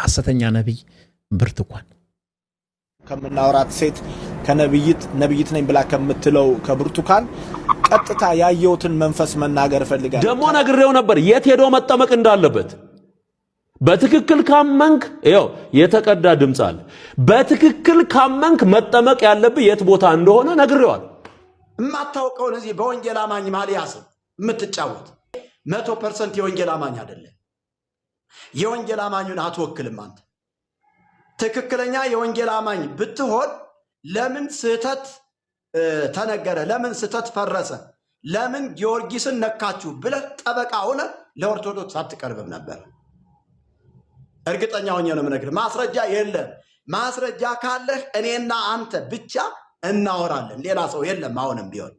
ሐሰተኛ ነብይ ብርቱካን ከምናወራት ሴት ከነብይት ነኝ ብላ ከምትለው ከብርቱካን ቀጥታ ያየውትን መንፈስ መናገር ፈልጋለሁ። ደሞ ነግሬው ነበር የት ሄዶ መጠመቅ እንዳለበት። በትክክል ካመንክ ይኸው የተቀዳ ድምጽ አለ። በትክክል ካመንክ መጠመቅ ያለበት የት ቦታ እንደሆነ ነግሬዋል። ማታውቀው ለዚህ በወንጌል አማኝ ማሊያስ የምትጫወት 100% የወንጌል አማኝ አይደለም። የወንጌል አማኙን አትወክልም አንተ። ትክክለኛ የወንጌል አማኝ ብትሆን ለምን ስህተት ተነገረ፣ ለምን ስህተት ፈረሰ፣ ለምን ጊዮርጊስን ነካችሁ ብለህ ጠበቃ ሆነ ለኦርቶዶክስ አትቀርብም ነበር። እርግጠኛ ሆኜ ነው የምነግርህ። ማስረጃ የለም። ማስረጃ ካለህ እኔና አንተ ብቻ እናወራለን፣ ሌላ ሰው የለም። አሁንም ቢሆን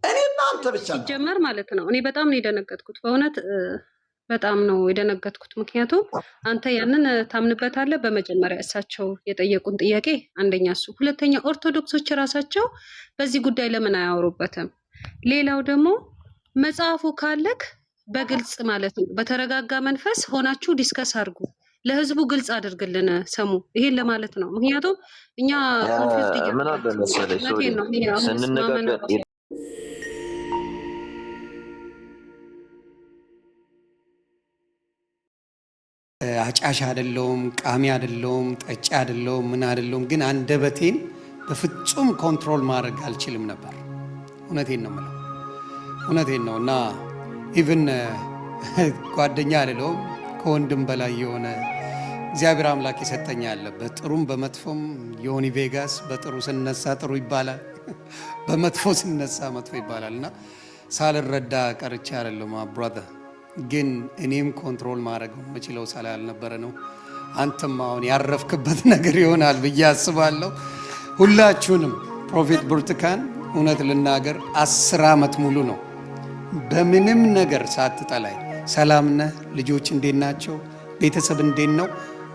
እኔና አንተ ብቻ ሲጀመር ማለት ነው። እኔ በጣም ነው የደነገጥኩት፣ በእውነት በጣም ነው የደነገጥኩት። ምክንያቱም አንተ ያንን ታምንበታለህ። በመጀመሪያ እሳቸው የጠየቁን ጥያቄ አንደኛ እሱ፣ ሁለተኛ ኦርቶዶክሶች ራሳቸው በዚህ ጉዳይ ለምን አያወሩበትም? ሌላው ደግሞ መጽሐፉ ካለክ በግልጽ ማለት ነው በተረጋጋ መንፈስ ሆናችሁ ዲስከስ አድርጉ፣ ለህዝቡ ግልጽ አድርግልን ሰሙ። ይሄን ለማለት ነው። ምክንያቱም እኛ ምን አለ መሰለሽ ስንነጋገር አጫሽ አይደለም፣ ቃሚ አይደለም፣ ጠጪ አይደለም፣ ምን አይደለም። ግን አንደበቴን በፍጹም ኮንትሮል ማድረግ አልችልም ነበር። እውነቴን ነው ማለት እውነቴን ነው። እና ኢቭን ጓደኛ አይደለም ከወንድም በላይ የሆነ እግዚአብሔር አምላክ ይሰጠኝ ያለ በጥሩም በመጥፎም ዮኒ ቬጋስ በጥሩ ስነሳ ጥሩ ይባላል፣ በመጥፎ ስነሳ መጥፎ ይባላልና ሳልረዳ ቀርቻ አይደለም ብራዘር። ግን እኔም ኮንትሮል ማድረግ የምችለው ስላልነበረ ነው። አንተም አሁን ያረፍክበት ነገር ይሆናል ብዬ አስባለሁ። ሁላችሁንም ፕሮፌት ብርቱካን እውነት ልናገር 10 ዓመት ሙሉ ነው በምንም ነገር ሳትጠላይ ሰላም ነህ፣ ልጆች እንዴት ናቸው፣ ቤተሰብ እንዴት ነው፣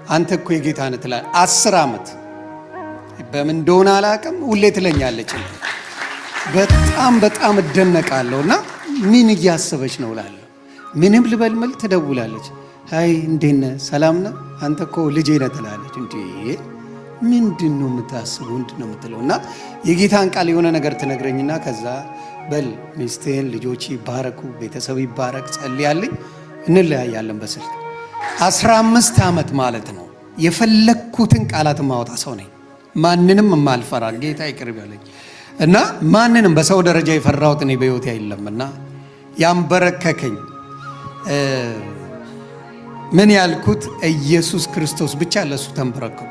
አንተ እኮ የጌታ ነህ ትላለህ። 10 ዓመት በምን እንደሆነ አላውቅም፣ ሁሌ ትለኛለች። በጣም እደነቃለሁና ምን እያሰበች ነው እላለሁ። ምንም ልበልመል ትደውላለች። አይ እንዴት ነህ፣ ሰላም ነህ፣ አንተ እኮ ልጄ ነህ ትላለች። እንዴ ምንድነው የምታስበው? ምንድነው የምትለው? እና የጌታን ቃል የሆነ ነገር ትነግረኝና ከዛ በል ሚስቴን ልጆች ይባረኩ፣ ቤተሰብ ይባረክ፣ ጸልያለኝ፣ እንለያያለን በስልክ። 15 ዓመት ማለት ነው። የፈለኩትን ቃላት ማውጣ ሰው ነኝ። ማንንም የማልፈራ ጌታ ይቅር ይበለኝ። እና ማንንም በሰው ደረጃ የፈራሁት እኔ በህይወቴ አይደለምና ያንበረከከኝ ምን ያልኩት ኢየሱስ ክርስቶስ ብቻ ለሱ ተንበረከኩ።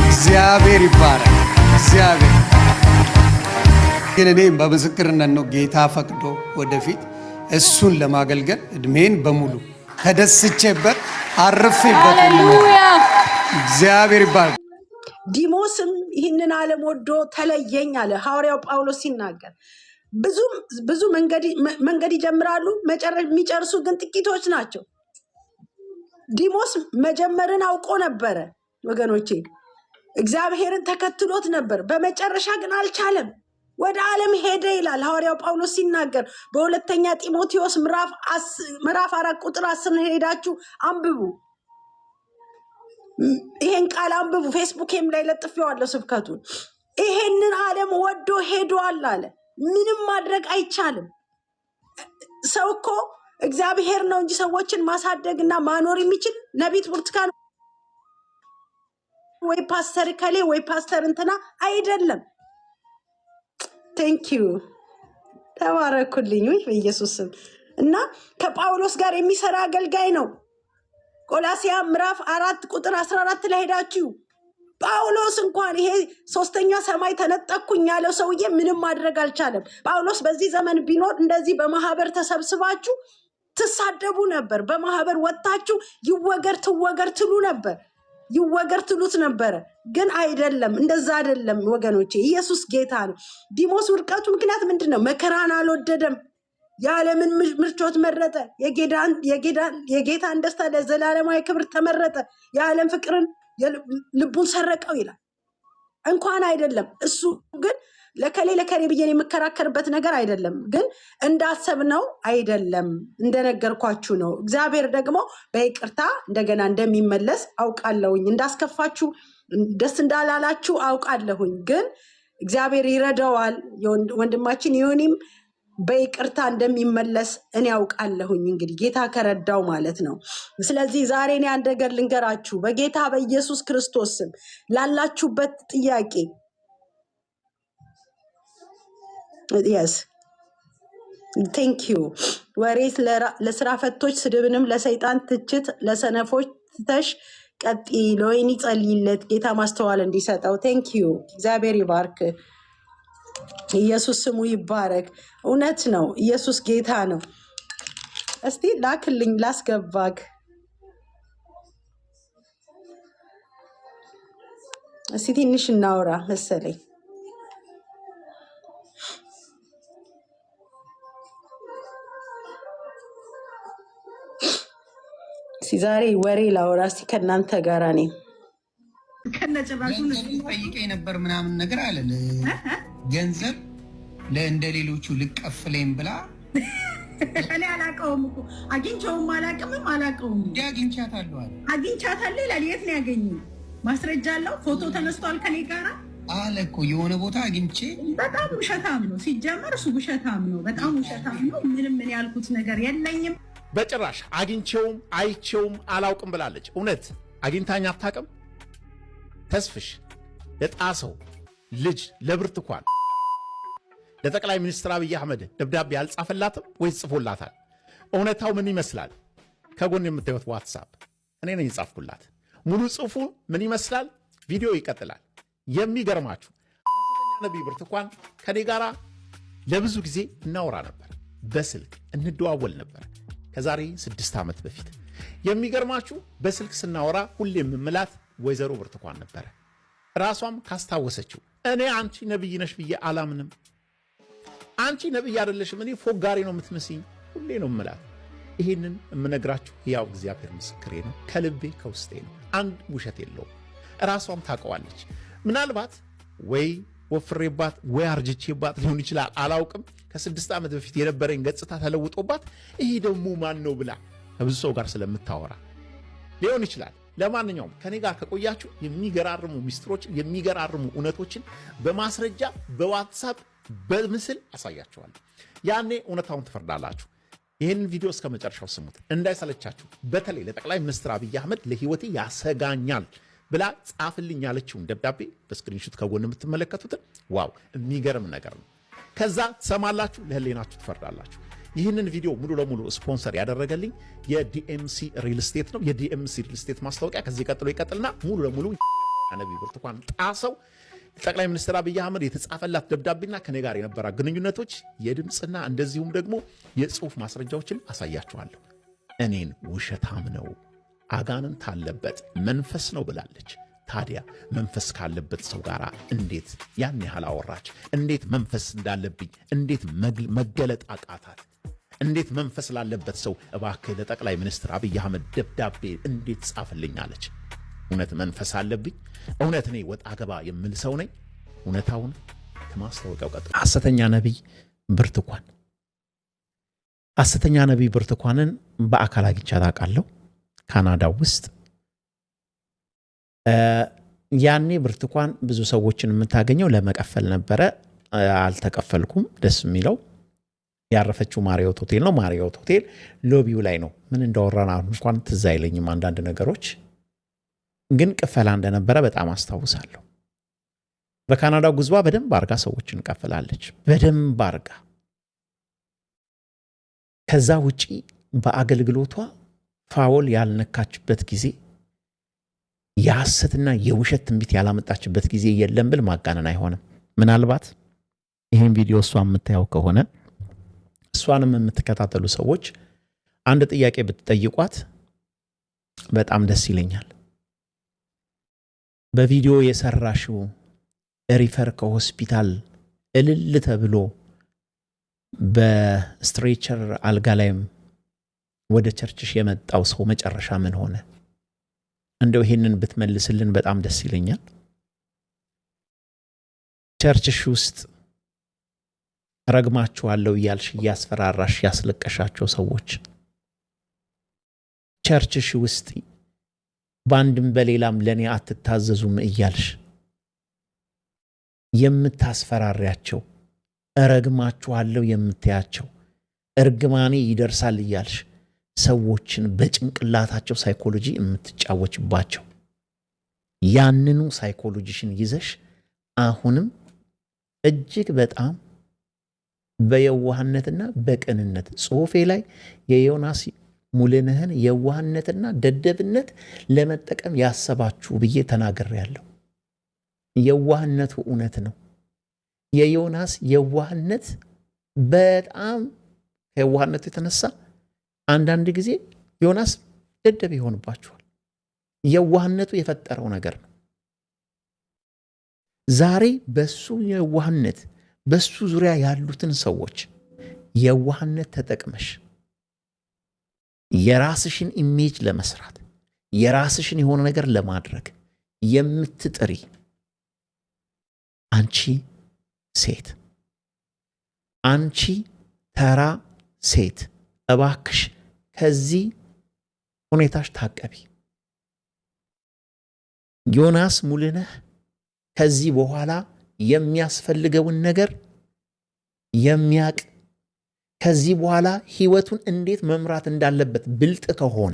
እግዚአብሔር ይባረክ። እግዚአብሔር ግን እኔ በምስክርነት ነው ጌታ ፈቅዶ ወደፊት እሱን ለማገልገል እድሜን በሙሉ ተደስቼበት አርፌበት። ሃሌሉያ እግዚአብሔር ይባረክ። ዲሞስም ይህንን ዓለም ወዶ ተለየኝ አለ ሐዋርያው ጳውሎስ ሲናገር። ብዙ መንገድ ይጀምራሉ፣ የሚጨርሱ ግን ጥቂቶች ናቸው። ዲሞስ መጀመርን አውቆ ነበረ ወገኖቼ፣ እግዚአብሔርን ተከትሎት ነበር። በመጨረሻ ግን አልቻለም፣ ወደ ዓለም ሄደ ይላል ሐዋርያው ጳውሎስ ሲናገር በሁለተኛ ጢሞቴዎስ ምዕራፍ 4 ቁጥር 10 ሄዳችሁ አንብቡ። ይሄን ቃል አንብቡ። ፌስቡክም ላይ ለጥፌዋለሁ ስብከቱን። ይሄንን ዓለም ወዶ ሄዷል አለ። ምንም ማድረግ አይቻልም። ሰው እኮ እግዚአብሔር ነው እንጂ ሰዎችን ማሳደግና ማኖር የሚችል ነቢት ብርቱካን ወይ ፓስተር ከሌ ወይ ፓስተር እንትና አይደለም። ቴንክ ዩ ተባረኩልኝ በኢየሱስ ስም። እና ከጳውሎስ ጋር የሚሰራ አገልጋይ ነው። ቆላሲያ ምዕራፍ 4 ቁጥር 14 ላይ ሄዳችሁ ጳውሎስ እንኳን ይሄ ሶስተኛ ሰማይ ተነጠቅኩኝ ያለው ሰውዬ ምንም ማድረግ አልቻለም። ጳውሎስ በዚህ ዘመን ቢኖር እንደዚህ በማህበር ተሰብስባችሁ ትሳደቡ ነበር። በማህበር ወጣችሁ ይወገር ትወገር ትሉ ነበር፣ ይወገር ትሉት ነበር። ግን አይደለም፣ እንደዛ አይደለም ወገኖቼ። ኢየሱስ ጌታ ነው። ዲሞስ ውድቀቱ ምክንያት ምንድነው? መከራን አልወደደም፣ የዓለምን ምርቾት መረጠ፣ የጌታን ደስታ ለዘላለማዊ ክብር ተመረጠ፣ የዓለም ፍቅርን ልቡን ሰረቀው ይላል። እንኳን አይደለም እሱ ግን ለከሌ ብዬ የምከራከርበት ነገር አይደለም። ግን እንዳሰብነው አይደለም፣ እንደነገርኳችሁ ነው። እግዚአብሔር ደግሞ በይቅርታ እንደገና እንደሚመለስ አውቃለሁኝ። እንዳስከፋችሁ ደስ እንዳላላችሁ አውቃለሁኝ። ግን እግዚአብሔር ይረዳዋል። ወንድማችን ዮኒም በይቅርታ እንደሚመለስ እኔ አውቃለሁኝ። እንግዲህ ጌታ ከረዳው ማለት ነው። ስለዚህ ዛሬ እኔ አንድ ነገር ልንገራችሁ። በጌታ በኢየሱስ ክርስቶስ ስም ላላችሁበት ጥያቄ yes thank you ወሬ ለስራ ፈቶች ስድብንም ለሰይጣን ትችት ለሰነፎች ትተሽ ቀጥ ለወይኒ ጸልይለት ጌታ ማስተዋል እንዲሰጠው thank you እግዚአብሔር ይባርክ። ኢየሱስ ስሙ ይባረክ። እውነት ነው፣ ኢየሱስ ጌታ ነው። እስቲ ላክልኝ ላስገባክ። እስቲ ትንሽ እናውራ መሰለኝ። ዛሬ ወሬ ላውራ እስቲ ከእናንተ ጋር እኔ ከነጭራሹ ጠይቀኝ ነበር ምናምን ነገር አለ ገንዘብ ለእንደ ሌሎቹ ልቀፍለኝ ብላ እኔ አላውቀውም እኮ አግኝቼውም አላውቀውም እንዴ አግኝቻታለሁ አለ አግኝቻታለሁ ይላል። የት ነው ያገኘው? ማስረጃ አለው? ፎቶ ተነስቷል ከኔ ጋር አለ እኮ የሆነ ቦታ አግኝቼ። በጣም ውሸታም ነው ሲጀመር፣ እሱ ውሸታም ነው፣ በጣም ውሸታም ነው። ምንም ምን ያልኩት ነገር የለኝም በጭራሽ። አግኝቼውም አይቼውም አላውቅም ብላለች። እውነት አግኝታኝ አታውቅም? ተስፍሽ ለጣሰው ልጅ ለብርቱካን ለጠቅላይ ሚኒስትር አብይ አህመድ ደብዳቤ አልጻፈላትም ወይስ ጽፎላታል? እውነታው ምን ይመስላል? ከጎን የምታዩት ዋትስአፕ እኔ ነኝ የጻፍኩላት። ሙሉ ጽሑፉ ምን ይመስላል? ቪዲዮ ይቀጥላል። የሚገርማችሁ ሐሰተኛ ነቢይ ብርቱካን ከኔ ጋር ለብዙ ጊዜ እናወራ ነበር፣ በስልክ እንደዋወል ነበር ከዛሬ 6 ዓመት በፊት። የሚገርማችሁ በስልክ ስናወራ ሁሌ የምምላት ወይዘሮ ብርቱካን ነበረ። ራሷም ካስታወሰችው እኔ አንቺ ነብይ ነሽ ብዬ አላምንም፣ አንቺ ነብይ አይደለሽም፣ እኔ ፎጋሪ ነው የምትመስኝ ሁሌ ነው የምላት። ይህንን የምነግራችሁ ያው እግዚአብሔር ምስክሬ ነው፣ ከልቤ ከውስጤ ነው፣ አንድ ውሸት የለውም። ራሷም ታውቀዋለች። ምናልባት ወይ ወፍሬባት ወይ አርጅቼባት ሊሆን ይችላል፣ አላውቅም። ከ6 ዓመት በፊት የነበረኝ ገጽታ ተለውጦባት ይሄ ደግሞ ማን ነው ብላ ከብዙ ሰው ጋር ስለምታወራ ሊሆን ይችላል። ለማንኛውም ከኔ ጋር ከቆያችሁ የሚገራርሙ ሚስጥሮችን የሚገራርሙ እውነቶችን በማስረጃ በዋትስአፕ በምስል አሳያችኋለሁ። ያኔ እውነታውን ትፈርዳላችሁ። ይህንን ቪዲዮ እስከ መጨረሻው ስሙት እንዳይሰለቻችሁ። በተለይ ለጠቅላይ ሚኒስትር አብይ አህመድ ለህይወቴ ያሰጋኛል ብላ ጻፍልኝ ያለችውን ደብዳቤ በስክሪንሾት ከጎን የምትመለከቱትን ዋው የሚገርም ነገር ነው። ከዛ ትሰማላችሁ፣ ለህሊናችሁ ትፈርዳላችሁ። ይህንን ቪዲዮ ሙሉ ለሙሉ ስፖንሰር ያደረገልኝ የዲኤምሲ ሪል ስቴት ነው። የዲኤምሲ ሪል ስቴት ማስታወቂያ ከዚህ ቀጥሎ ይቀጥልና ሙሉ ለሙሉ ነቢይ ብርቱካን ጣሰው ጠቅላይ ሚኒስትር አብይ አህመድ የተጻፈላት ደብዳቤና ከኔ ጋር የነበራ ግንኙነቶች የድምፅና እንደዚሁም ደግሞ የጽሁፍ ማስረጃዎችን አሳያችኋለሁ። እኔን ውሸታም ነው አጋንንት አለበት መንፈስ ነው ብላለች። ታዲያ መንፈስ ካለበት ሰው ጋር እንዴት ያን ያህል አወራች? እንዴት መንፈስ እንዳለብኝ እንዴት መገለጥ አቃታት? እንዴት መንፈስ ላለበት ሰው እባክህ ለጠቅላይ ሚኒስትር አብይ አህመድ ደብዳቤ እንዴት ጻፍልኝ አለች? እውነት መንፈስ አለብኝ? እውነት እኔ ወጣ ገባ የምል ሰው ነኝ? እውነታውን ከማስታወቂያው ቀጥሎ ሐሰተኛ ነቢይ ብርቱካን ሐሰተኛ ነቢይ ብርቱካንን በአካል አግኝቻት አውቃለሁ ካናዳ ውስጥ። ያኔ ብርቱካን ብዙ ሰዎችን የምታገኘው ለመቀፈል ነበረ። አልተቀፈልኩም። ደስ የሚለው ያረፈችው ማሪዮት ሆቴል ነው። ማሪዮት ሆቴል ሎቢው ላይ ነው። ምን እንዳወራን እንኳን ትዝ አይለኝም አንዳንድ ነገሮች፣ ግን ቅፈላ እንደነበረ በጣም አስታውሳለሁ። በካናዳ ጉዟ በደንብ አርጋ ሰዎችን ቀፍላለች፣ በደንብ አርጋ። ከዛ ውጪ በአገልግሎቷ ፋውል ያልነካችበት ጊዜ፣ የሐሰትና የውሸት ትንቢት ያላመጣችበት ጊዜ የለም ብል ማጋነን አይሆንም። ምናልባት ይህን ቪዲዮ እሷ የምታየው ከሆነ እሷንም የምትከታተሉ ሰዎች አንድ ጥያቄ ብትጠይቋት በጣም ደስ ይለኛል። በቪዲዮ የሰራሽው ሪፈር ከሆስፒታል እልል ተብሎ በስትሬቸር አልጋ ላይም ወደ ቸርችሽ የመጣው ሰው መጨረሻ ምን ሆነ? እንደው ይሄንን ብትመልስልን በጣም ደስ ይለኛል። ቸርችሽ ውስጥ ረግማችኋለሁ እያልሽ እያስፈራራሽ ያስለቀሻቸው ሰዎች ቸርችሽ ውስጥ በአንድም በሌላም ለኔ አትታዘዙም እያልሽ የምታስፈራሪያቸው ረግማችኋለሁ የምትያቸው እርግማኔ ይደርሳል እያልሽ ሰዎችን በጭንቅላታቸው ሳይኮሎጂ የምትጫወችባቸው ያንኑ ሳይኮሎጂሽን ይዘሽ አሁንም እጅግ በጣም በየዋህነትና በቅንነት ጽሑፌ ላይ የዮናስ ሙሉነህን የዋህነትና ደደብነት ለመጠቀም ያሰባችሁ ብዬ ተናግሬያለሁ። የዋህነቱ እውነት ነው። የዮናስ የዋህነት በጣም ከየዋህነቱ የተነሳ አንዳንድ ጊዜ ዮናስ ደደብ ይሆንባችኋል። የዋህነቱ የፈጠረው ነገር ነው። ዛሬ በሱ የዋህነት በሱ ዙሪያ ያሉትን ሰዎች የዋህነት ተጠቅመሽ የራስሽን ኢሜጅ ለመስራት የራስሽን የሆነ ነገር ለማድረግ የምትጥሪ አንቺ ሴት፣ አንቺ ተራ ሴት እባክሽ ከዚህ ሁኔታሽ ታቀቢ። ዮናስ ሙሉነህ ከዚህ በኋላ የሚያስፈልገውን ነገር የሚያቅ ከዚህ በኋላ ህይወቱን እንዴት መምራት እንዳለበት ብልጥ ከሆነ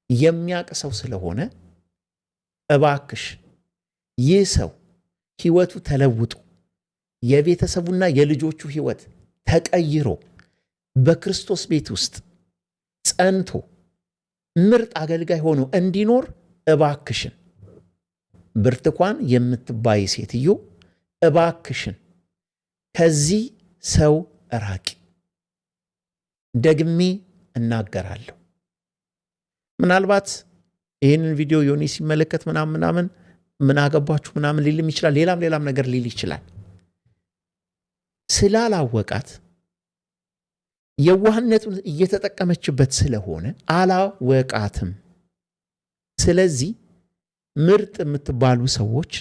የሚያቅ ሰው ስለሆነ እባክሽ ይህ ሰው ህይወቱ ተለውጦ የቤተሰቡና የልጆቹ ህይወት ተቀይሮ በክርስቶስ ቤት ውስጥ ጸንቶ ምርጥ አገልጋይ ሆኖ እንዲኖር እባክሽን ብርቱካን የምትባይ ሴትዮ እባክሽን ከዚህ ሰው ራቂ። ደግሜ እናገራለሁ። ምናልባት ይህንን ቪዲዮ ዮኒ ሲመለከት ምናምን ምን አገባችሁ ምናምን ሊልም ይችላል። ሌላም ነገር ሊል ይችላል። ስላላወቃት የዋህነቱን እየተጠቀመችበት ስለሆነ አላወቃትም። ስለዚህ ምርጥ የምትባሉ ሰዎች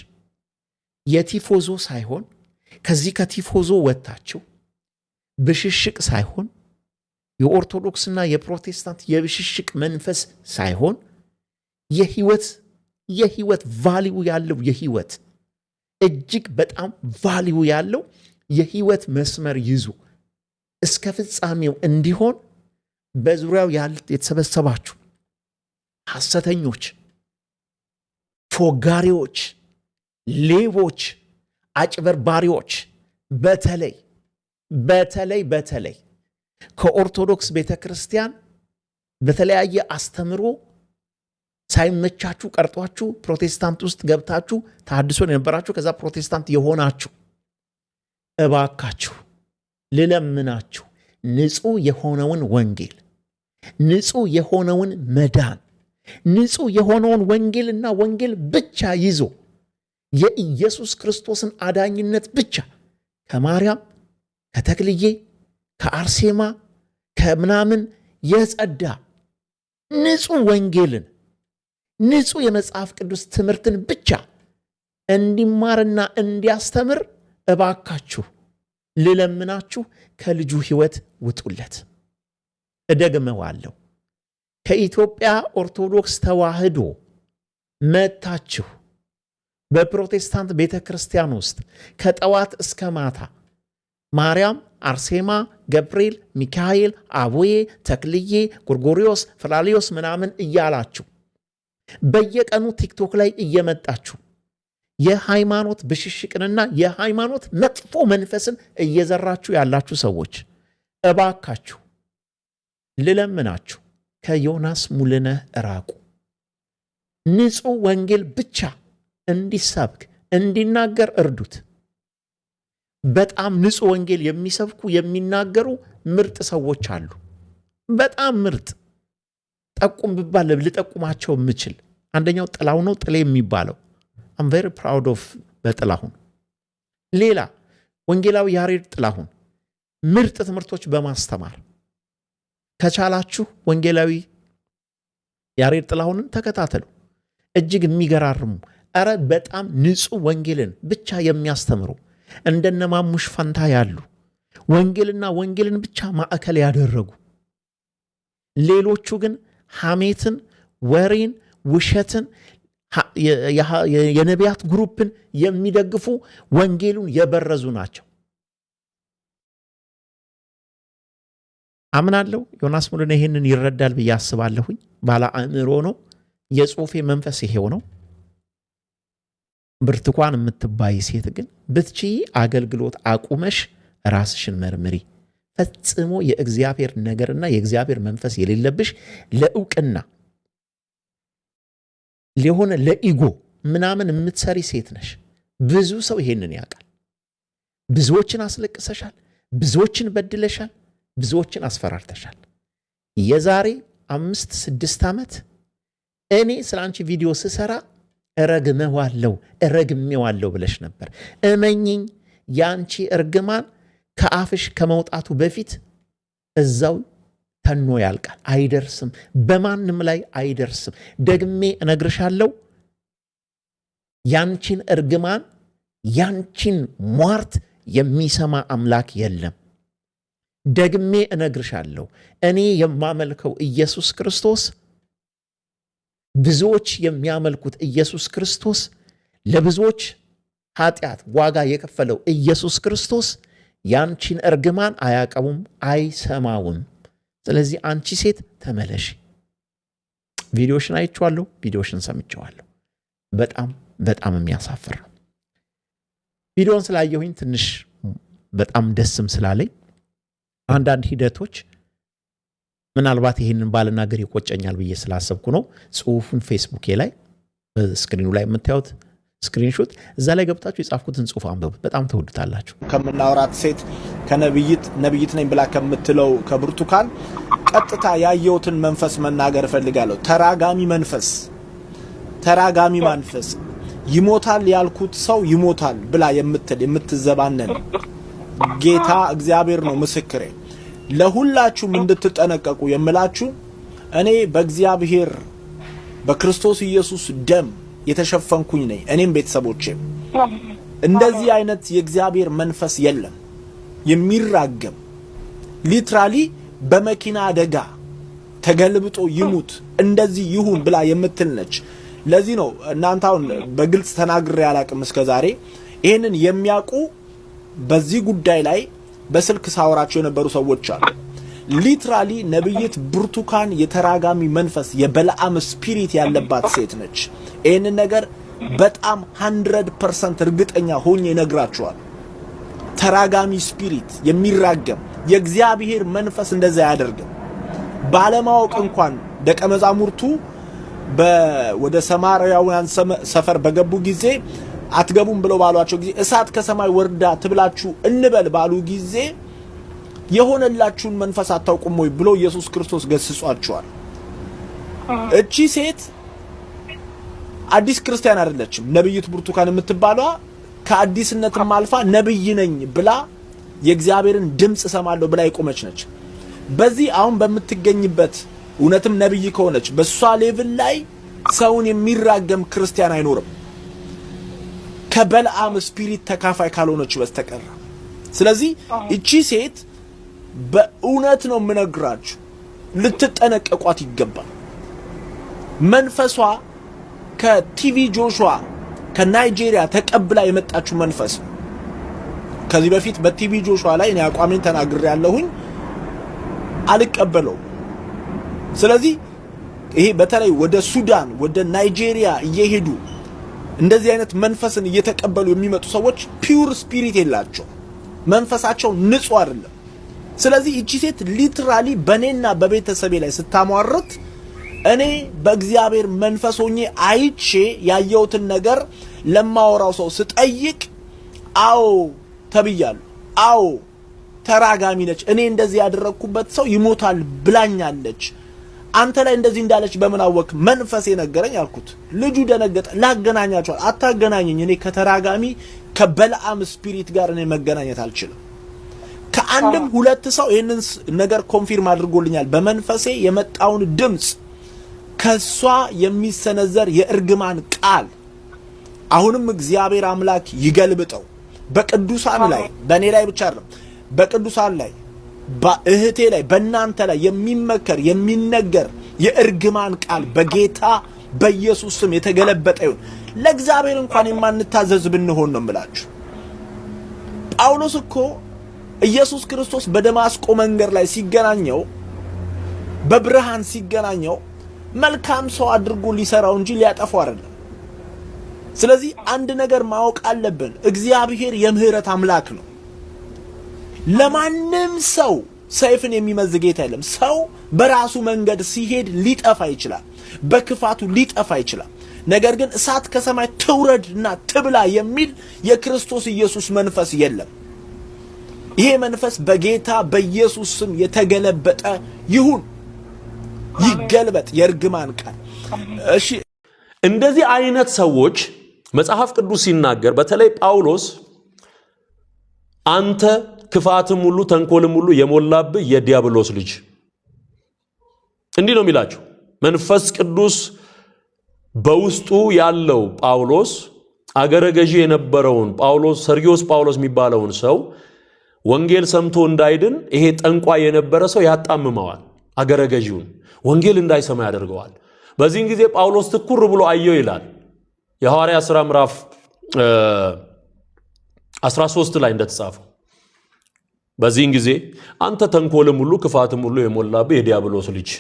የቲፎዞ ሳይሆን ከዚህ ከቲፎዞ ወጣችሁ ብሽሽቅ ሳይሆን የኦርቶዶክስና የፕሮቴስታንት የብሽሽቅ መንፈስ ሳይሆን የህይወት ቫልዩ ያለው የህይወት እጅግ በጣም ቫልዩ ያለው የህይወት መስመር ይዙ እስከ ፍጻሜው እንዲሆን በዙሪያው የተሰበሰባችሁ ሐሰተኞች፣ ፎጋሪዎች፣ ሌቦች፣ አጭበርባሪዎች በተለይ ከኦርቶዶክስ ቤተክርስቲያን በተለያየ አስተምሮ ሳይመቻችሁ ቀርጧችሁ ፕሮቴስታንት ውስጥ ገብታችሁ ተሐድሶን የነበራችሁ ከዛ ፕሮቴስታንት የሆናችሁ እባካችሁ ልለምናችሁ ንጹህ የሆነውን ወንጌል፣ ንጹህ የሆነውን መዳን፣ ንጹህ የሆነውን ወንጌልና ወንጌል ብቻ ይዞ የኢየሱስ ክርስቶስን አዳኝነት ብቻ ከማርያም ከተክልዬ ከአርሴማ ከምናምን የጸዳ ንጹህ ወንጌልን ንጹህ የመጽሐፍ ቅዱስ ትምህርትን ብቻ እንዲማርና እንዲያስተምር እባካችሁ ልለምናችሁ ከልጁ ህይወት ውጡለት። እደግመዋለሁ። ከኢትዮጵያ ኦርቶዶክስ ተዋህዶ መታችሁ በፕሮቴስታንት ቤተክርስቲያን ውስጥ ከጠዋት እስከ ማታ ማርያም፣ አርሴማ፣ ገብርኤል፣ ሚካኤል፣ አቡዬ፣ ተክልዬ፣ ጎርጎሪዮስ፣ ፍላሊዮስ ምናምን እያላችሁ በየቀኑ ቲክቶክ ላይ እየመጣችሁ የሃይማኖት ብሽሽቅንና የሃይማኖት መጥፎ መንፈስን እየዘራችሁ ያላችሁ ሰዎች እባካችሁ ልለምናችሁ ከዮናስ ሙሉነህ ራቁ። ንጹህ ወንጌል ብቻ እንዲሰብክ እንዲናገር እርዱት። በጣም ንጹህ ወንጌል የሚሰብኩ የሚናገሩ ምርጥ ሰዎች አሉ። በጣም ምርጥ ጠቁም ብባል ልጠቁማቸው የምችል አንደኛው ጥላሁን ነው። ጥሌ የሚባለው I'm very proud of በጥላሁን። ሌላ ወንጌላዊ ያሬድ ጥላሁን ምርጥ ትምህርቶች በማስተማር ከቻላችሁ ወንጌላዊ ያሬድ ጥላሁንን ተከታተሉ። እጅግ የሚገራርሙ በጣም ንጹህ ወንጌልን ብቻ የሚያስተምሩ እንደነ ማሙሽ ፈንታ ያሉ ወንጌልና ወንጌልን ብቻ ማዕከል ያደረጉ። ሌሎቹ ግን ሐሜትን፣ ወሬን፣ ውሸትን፣ የነቢያት ግሩፕን የሚደግፉ ወንጌሉን የበረዙ ናቸው። አምናለሁ ዮናስ ሙሉነህ ይሄንን ይረዳል ብዬ አስባለሁኝ። ባለ አእምሮ ነው። የጽሁፌ መንፈስ ይሄው ነው። ብርቱካን የምትባይ ሴት ግን ብትችይ አገልግሎት አቁመሽ ራስሽን መርምሪ። ፈጽሞ የእግዚአብሔር ነገርና የእግዚአብሔር መንፈስ የሌለብሽ ለእውቅና ለሆነ ለኢጎ ምናምን የምትሰሪ ሴት ነሽ። ብዙ ሰው ይሄንን ያውቃል። ብዙዎችን አስለቅሰሻል፣ ብዙዎችን በድለሻል፣ ብዙዎችን አስፈራርተሻል። የዛሬ 5-6 ዓመት እኔ ስላንቺ ቪዲዮ ስሰራ እረግሜዋለሁ ብለሽ ነበር። እመኚኝ፣ ያንቺ እርግማን ከአፍሽ ከመውጣቱ በፊት እዛው ተኖ ያልቃል። አይደርስም፣ በማንም ላይ አይደርስም። ደግሜ እነግርሻለሁ፣ ያንቺን እርግማን ያንቺን ሟርት የሚሰማ አምላክ የለም። ደግሜ እነግርሻለሁ፣ እኔ የማመልከው ኢየሱስ ክርስቶስ፣ ብዙዎች የሚያመልኩት ኢየሱስ ክርስቶስ፣ ለብዙዎች ኃጢአት ዋጋ የከፈለው ኢየሱስ ክርስቶስ ያንቺን እርግማን አያቀቡም፣ አይሰማውም። ስለዚህ አንቺ ሴት ተመለሽ። ቪዲዮሽን አይቼዋለሁ፣ ቪዲዮሽን ሰምቼዋለሁ። በጣም የሚያሳፍር ነው። ቪዲዮን ስላየሁኝ ትንሽ በጣም ደስም ስላለኝ አንዳንድ ሂደቶች ምናልባት ይሄንን ባልናገር ይቆጨኛል ብዬ ስላሰብኩ ነው። ጽሁፉን ፌስቡኬ ላይ በስክሪኑ ላይ የምታዩት ስክሪንሾት፣ እዛ ላይ ገብታችሁ የጻፍኩትን ጽሁፍ አንብቡት። በጣም ተወዱታላችሁ። ከምናወራት ሴት ነብይት ነኝ ብላ ከምትለው ከብርቱካን ቀጥታ ያየሁትን መንፈስ መናገር እፈልጋለሁ። ተራጋሚ መንፈስ ይሞታል ያልኩት ሰው ይሞታል ብላ የምትዘባነን ጌታ እግዚአብሔር ነው ምስክሬ። ለሁላችሁም እንድትጠነቀቁ የምላችሁ እኔ በእግዚአብሔር በክርስቶስ ኢየሱስ ደም የተሸፈንኩኝ ነኝ። እኔም ቤተሰቦቼም እንደዚህ አይነት የእግዚአብሔር መንፈስ የለም። የሚራገም ሊትራሊ በመኪና አደጋ ተገልብጦ ይሙት እንደዚህ ይሁን ብላ የምትል ነች። ለዚህ ነው እናንተ አሁን በግልጽ ተናግሬ ያላቅም እስከዛሬ ይሄንን የሚያውቁ በዚህ ጉዳይ ላይ በስልክ ሳወራቸው የነበሩ ሰዎች አሉ። ሊትራሊ ነብይት ብርቱካን የተራጋሚ መንፈስ የበለዓም ስፒሪት ያለባት ሴት ነች። ይሄንን ነገር በጣም 100% እርግጠኛ ሆኜ እነግራችኋል። ተራጋሚ ስፒሪት የሚራገም የእግዚአብሔር መንፈስ እንደዛ ያደርጋል። ባለማወቅ እንኳን ደቀ መዛሙርቱ ወደ ሰማርያውያን ሰፈር በገቡ ጊዜ አትገቡም ብለው ባሏቸው ጊዜ እሳት ከሰማይ ወርዳ ትብላችሁ እንበል ባሉ ጊዜ የሆነላችሁን መንፈስ አታውቁም ወይ ብሎ ኢየሱስ ክርስቶስ ገስጿቸዋል። እቺ ሴት አዲስ ክርስቲያን አይደለችም። ነብይት ብርቱካን የምትባለዋ ከአዲስነትም አልፋ ነብይ ነኝ ብላ የእግዚአብሔርን ድምጽ ሰማለሁ ብላ የቆመች ነች። በዚህ አሁን በምትገኝበት እውነትም ነብይ ከሆነች በሷ ሌቭል ላይ ሰውን የሚራገም ክርስቲያን አይኖርም ከበለዓም ስፒሪት ተካፋይ ካልሆነች በስተቀር። ስለዚህ እቺ ሴት በእውነት ነው የምነግራችሁ ልትጠነቀቋት ይገባል። መንፈሷ ከቲቪ ጆሹዋ ከናይጄሪያ ተቀብላ የመጣችው መንፈስ ነው። ከዚህ በፊት በቲቪ ጆሹዋ ላይ እኔ አቋሜን ተናግሬያለሁኝ፣ አልቀበለው። ስለዚህ ይሄ በተለይ ወደ ሱዳን ወደ ናይጄሪያ እየሄዱ እንደዚህ አይነት መንፈስን እየተቀበሉ የሚመጡ ሰዎች ፒውር ስፒሪት የላቸው፣ መንፈሳቸው ንጹህ አይደለም። ስለዚህ እቺ ሴት ሊትራሊ በኔና በቤተሰቤ ላይ ስታሟርት እኔ በእግዚአብሔር መንፈስ ሆኜ አይቼ ያየሁትን ነገር ለማወራው ሰው ስጠይቅ አዎ ተብያለሁ። አዎ ተራጋሚ ነች። እኔ እንደዚህ ያደረኩበት ሰው ይሞታል ብላኛለች። አንተ ላይ እንደዚህ እንዳለች በምን አወቅ? መንፈስ የነገረኝ አልኩት። ልጁ ደነገጠ። ላገናኛቸው አታገናኘኝ። እኔ ከተራጋሚ ከበለዓም ስፒሪት ጋር እኔ መገናኘት አልችልም። ከአንድም ሁለት ሰው ይሄንን ነገር ኮንፊርም አድርጎልኛል። በመንፈሴ የመጣውን ድምጽ ከሷ የሚሰነዘር የእርግማን ቃል አሁንም እግዚአብሔር አምላክ ይገልብጠው በቅዱሳን ላይ በእኔ ላይ ብቻ አይደለም። በቅዱሳን ላይ በእህቴ ላይ በእናንተ ላይ የሚመከር የሚነገር የእርግማን ቃል በጌታ በኢየሱስ ስም የተገለበጠ ይሁን። ለእግዚአብሔር እንኳን የማንታዘዝ ብንሆን ነው የምላችሁ። ጳውሎስ እኮ ኢየሱስ ክርስቶስ በደማስቆ መንገድ ላይ ሲገናኘው በብርሃን ሲገናኘው መልካም ሰው አድርጎ ሊሰራው እንጂ ሊያጠፋው አይደለም። ስለዚህ አንድ ነገር ማወቅ አለብን። እግዚአብሔር የምህረት አምላክ ነው። ለማንም ሰው ሰይፍን የሚመዝ ጌታ የለም። ሰው በራሱ መንገድ ሲሄድ ሊጠፋ ይችላል፣ በክፋቱ ሊጠፋ ይችላል። ነገር ግን እሳት ከሰማይ ትውረድና ትብላ የሚል የክርስቶስ ኢየሱስ መንፈስ የለም። ይሄ መንፈስ በጌታ በኢየሱስ ስም የተገለበጠ ይሁን፣ ይገልበጥ የእርግማን ቃል። እሺ፣ እንደዚህ አይነት ሰዎች መጽሐፍ ቅዱስ ሲናገር በተለይ ጳውሎስ አንተ ክፋትም ሁሉ ተንኮልም ሁሉ የሞላብህ የዲያብሎስ ልጅ እንዲህ ነው የሚላቸው። መንፈስ ቅዱስ በውስጡ ያለው ጳውሎስ አገረ ገዢ የነበረውን ጳውሎስ ሰርጊዮስ ጳውሎስ የሚባለውን ሰው ወንጌል ሰምቶ እንዳይድን ይሄ ጠንቋይ የነበረ ሰው ያጣምመዋል። አገረ ገዢውን ወንጌል እንዳይሰማ ያደርገዋል። በዚህን ጊዜ ጳውሎስ ትኩር ብሎ አየው ይላል የሐዋርያ ሥራ ምዕራፍ 13 ላይ እንደተጻፈው። በዚህን ጊዜ አንተ ተንኮልም ሁሉ ክፋትም ሁሉ የሞላብህ የዲያብሎስ ልጅ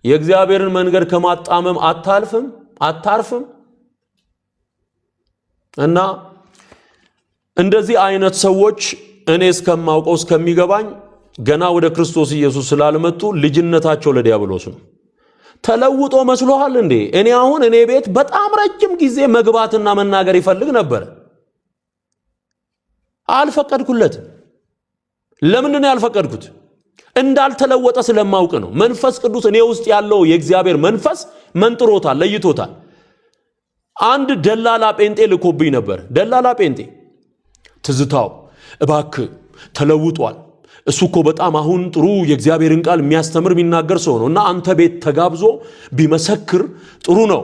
የእግዚአብሔርን መንገድ ከማጣመም አታርፍም። እና እንደዚህ አይነት ሰዎች እኔ እስከማውቀው እስከሚገባኝ ገና ወደ ክርስቶስ ኢየሱስ ስላልመጡ ልጅነታቸው ለዲያብሎስ ነው። ተለውጦ መስሎሃል እንዴ? እኔ አሁን እኔ ቤት በጣም ረጅም ጊዜ መግባትና መናገር ይፈልግ ነበር፣ አልፈቀድኩለትም። ለምንድን ነው ያልፈቀድኩት? እንዳልተለወጠ ስለማውቅ ነው። መንፈስ ቅዱስ እኔ ውስጥ ያለው የእግዚአብሔር መንፈስ መንጥሮታል፣ ለይቶታል። አንድ ደላላ ጴንጤ ልኮብኝ ነበር። ደላላ ጴንጤ ትዝታው እባክህ ተለውጧል፣ እሱ እኮ በጣም አሁን ጥሩ የእግዚአብሔርን ቃል የሚያስተምር የሚናገር ሰው ነው እና አንተ ቤት ተጋብዞ ቢመሰክር ጥሩ ነው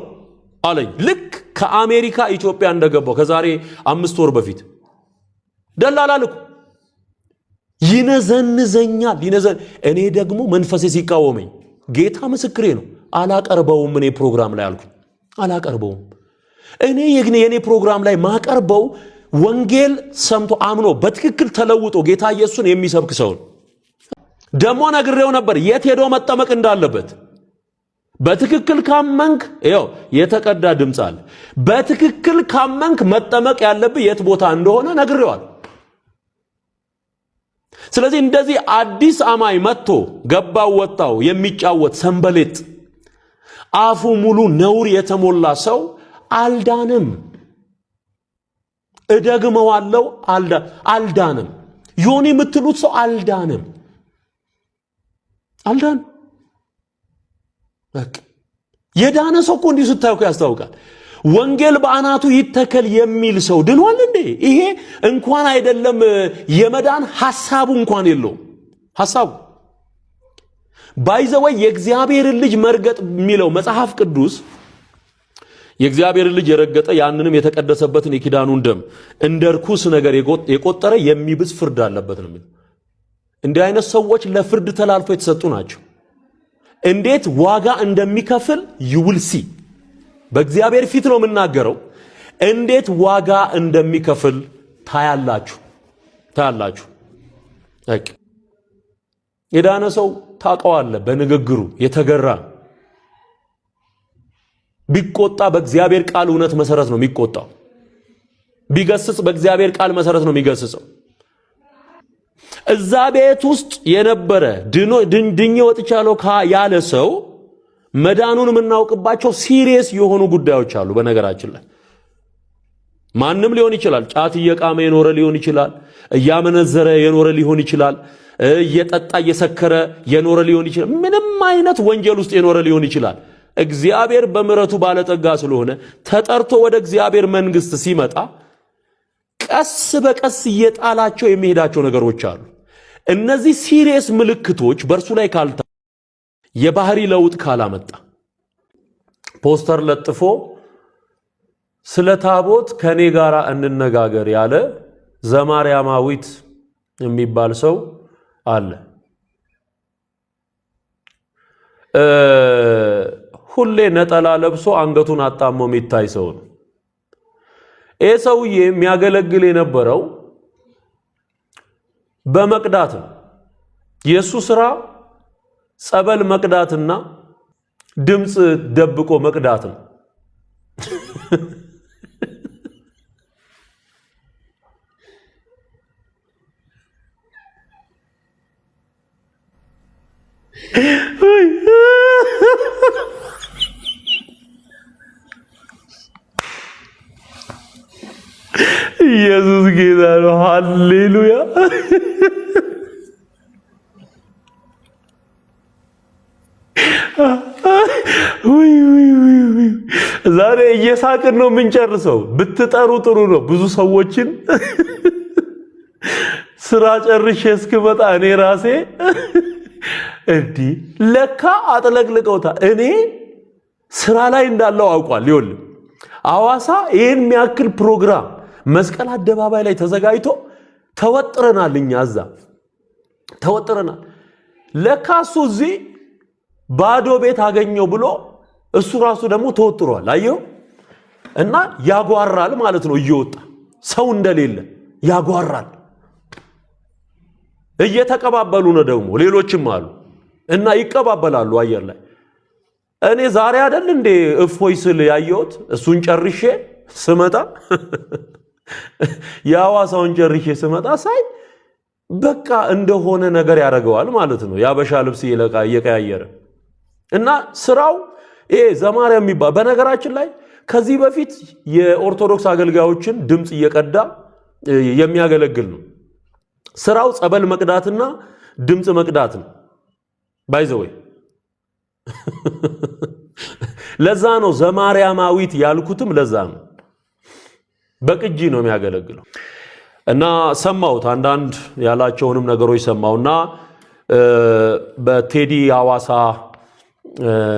አለኝ። ልክ ከአሜሪካ ኢትዮጵያ እንደገባው ከዛሬ 5 ወር በፊት ደላላ ልኩ። ይነዘንዘኛል። እኔ ደግሞ መንፈሴ ሲቃወመኝ ጌታ ምስክሬ ነው አላቀርበውም። እኔ ፕሮግራም ላይ አልኩ አላቀርበውም። እኔ የኔ ፕሮግራም ላይ ማቀርበው ወንጌል ሰምቶ አምኖ በትክክል ተለውጦ ጌታ ኢየሱስን የሚሰብክ ሰው ደሞ ነግሬው ነበር የት ሄዶ መጠመቅ እንዳለበት። በትክክል ካመንክ ይኸው የተቀዳ ድምጽ አለ። በትክክል ካመንክ መጠመቅ ያለብህ የት ቦታ እንደሆነ ነግሬዋል። ስለዚህ እንደዚህ አዲስ አማኝ መጥቶ ገባው ወጣው የሚጫወት ሰንበሌጥ አፉ ሙሉ ነውር የተሞላ ሰው አልዳንም። እደግመዋለሁ፣ አልዳንም። ዮኒ የምትሉት ሰው አልዳንም። በቃ የዳነ ሰው እኮ እንዲህ ስታዩ ያስታውቃል። ወንጌል በአናቱ ይተከል የሚል ሰው ድኗል እንዴ? ይሄ እንኳን አይደለም የመዳን ሐሳቡ እንኳን የለውም። ሐሳቡ ባይዘወይ የእግዚአብሔርን ልጅ መርገጥ የሚለው መጽሐፍ ቅዱስ የእግዚአብሔርን ልጅ የረገጠ ያንንም የተቀደሰበትን የኪዳኑን ደም እንደ ርኩስ ነገር የቆጠረ የሚብስ ፍርድ አለበት ነው የሚለው። እንዲህ አይነት ሰዎች ለፍርድ ተላልፎ የተሰጡ ናቸው። እንዴት ዋጋ እንደሚከፍል ይውልሲ በእግዚአብሔር ፊት ነው የምናገረው። እንዴት ዋጋ እንደሚከፍል ታያላችሁ። የዳነ ሰው ታውቀዋለህ። በንግግሩ የተገራ ቢቆጣ በእግዚአብሔር ቃል እውነት መሰረት ነው የሚቆጣው። ቢገስጽ በእግዚአብሔር ቃል መሰረት ነው የሚገስጸው። እዛ ቤት ውስጥ የነበረ ድኜ ወጥቻለሁ ያለ ሰው መዳኑን የምናውቅባቸው ሲሪየስ የሆኑ ጉዳዮች አሉ። በነገራችን ላይ ማንም ሊሆን ይችላል። ጫት እየቃመ የኖረ ሊሆን ይችላል። እያመነዘረ የኖረ ሊሆን ይችላል። እየጠጣ እየሰከረ የኖረ ሊሆን ይችላል። ምንም አይነት ወንጀል ውስጥ የኖረ ሊሆን ይችላል። እግዚአብሔር በምሕረቱ ባለጠጋ ስለሆነ ተጠርቶ ወደ እግዚአብሔር መንግስት ሲመጣ ቀስ በቀስ እየጣላቸው የሚሄዳቸው ነገሮች አሉ። እነዚህ ሲሪየስ ምልክቶች በእርሱ ላይ ካልታ የባህሪ ለውጥ ካላመጣ ፖስተር ለጥፎ ስለ ታቦት ከኔ ጋር እንነጋገር ያለ ዘማርያማዊት የሚባል ሰው አለ። ሁሌ ነጠላ ለብሶ አንገቱን አጣሞ የሚታይ ሰው ነው። ይህ ሰውዬ የሚያገለግል የነበረው በመቅዳት ነው። የሱ ስራ ጸበል መቅዳትና ድምጽ ደብቆ መቅዳት ነው። ኢየሱስ ጌታ ነው። ሃሌሉያ። ዛሬ እየሳቅን ነው የምንጨርሰው። ብትጠሩ ጥሩ ነው። ብዙ ሰዎችን ስራ ጨርሼ እስክመጣ እኔ ራሴ እንዲህ ለካ አጥለቅልቀውታል። እኔ ስራ ላይ እንዳለው አውቋል። ይኸውልህ ሐዋሳ ይሄን የሚያክል ፕሮግራም መስቀል አደባባይ ላይ ተዘጋጅቶ ተወጥረናል። እኛ እዛ ተወጥረናል። ለካ እሱ እዚህ ባዶ ቤት አገኘው ብሎ እሱ ራሱ ደግሞ ተወጥሯል። አየው እና ያጓራል ማለት ነው። እየወጣ ሰው እንደሌለ ያጓራል። እየተቀባበሉ ነው ደግሞ ሌሎችም አሉ እና ይቀባበላሉ አየር ላይ። እኔ ዛሬ አይደል እንዴ እፎይ ስል ያየሁት እሱን ጨርሼ ስመጣ ያዋሳውን ጨርሼ ስመጣ ሳይ በቃ እንደሆነ ነገር ያደርገዋል ማለት ነው። ያበሻ ልብስ እየቀያየረ እና ስራው ይሄ ዘማሪያ የሚባል በነገራችን ላይ ከዚህ በፊት የኦርቶዶክስ አገልጋዮችን ድምጽ እየቀዳ የሚያገለግል ነው። ስራው ጸበል መቅዳትና ድምጽ መቅዳት ነው። ባይዘወይ ለዛ ነው ዘማሪያማዊት ያልኩትም ለዛ ነው። በቅጂ ነው የሚያገለግለው። እና ሰማሁት አንዳንድ ያላቸውንም ነገሮች ሰማውና በቴዲ ሐዋሳ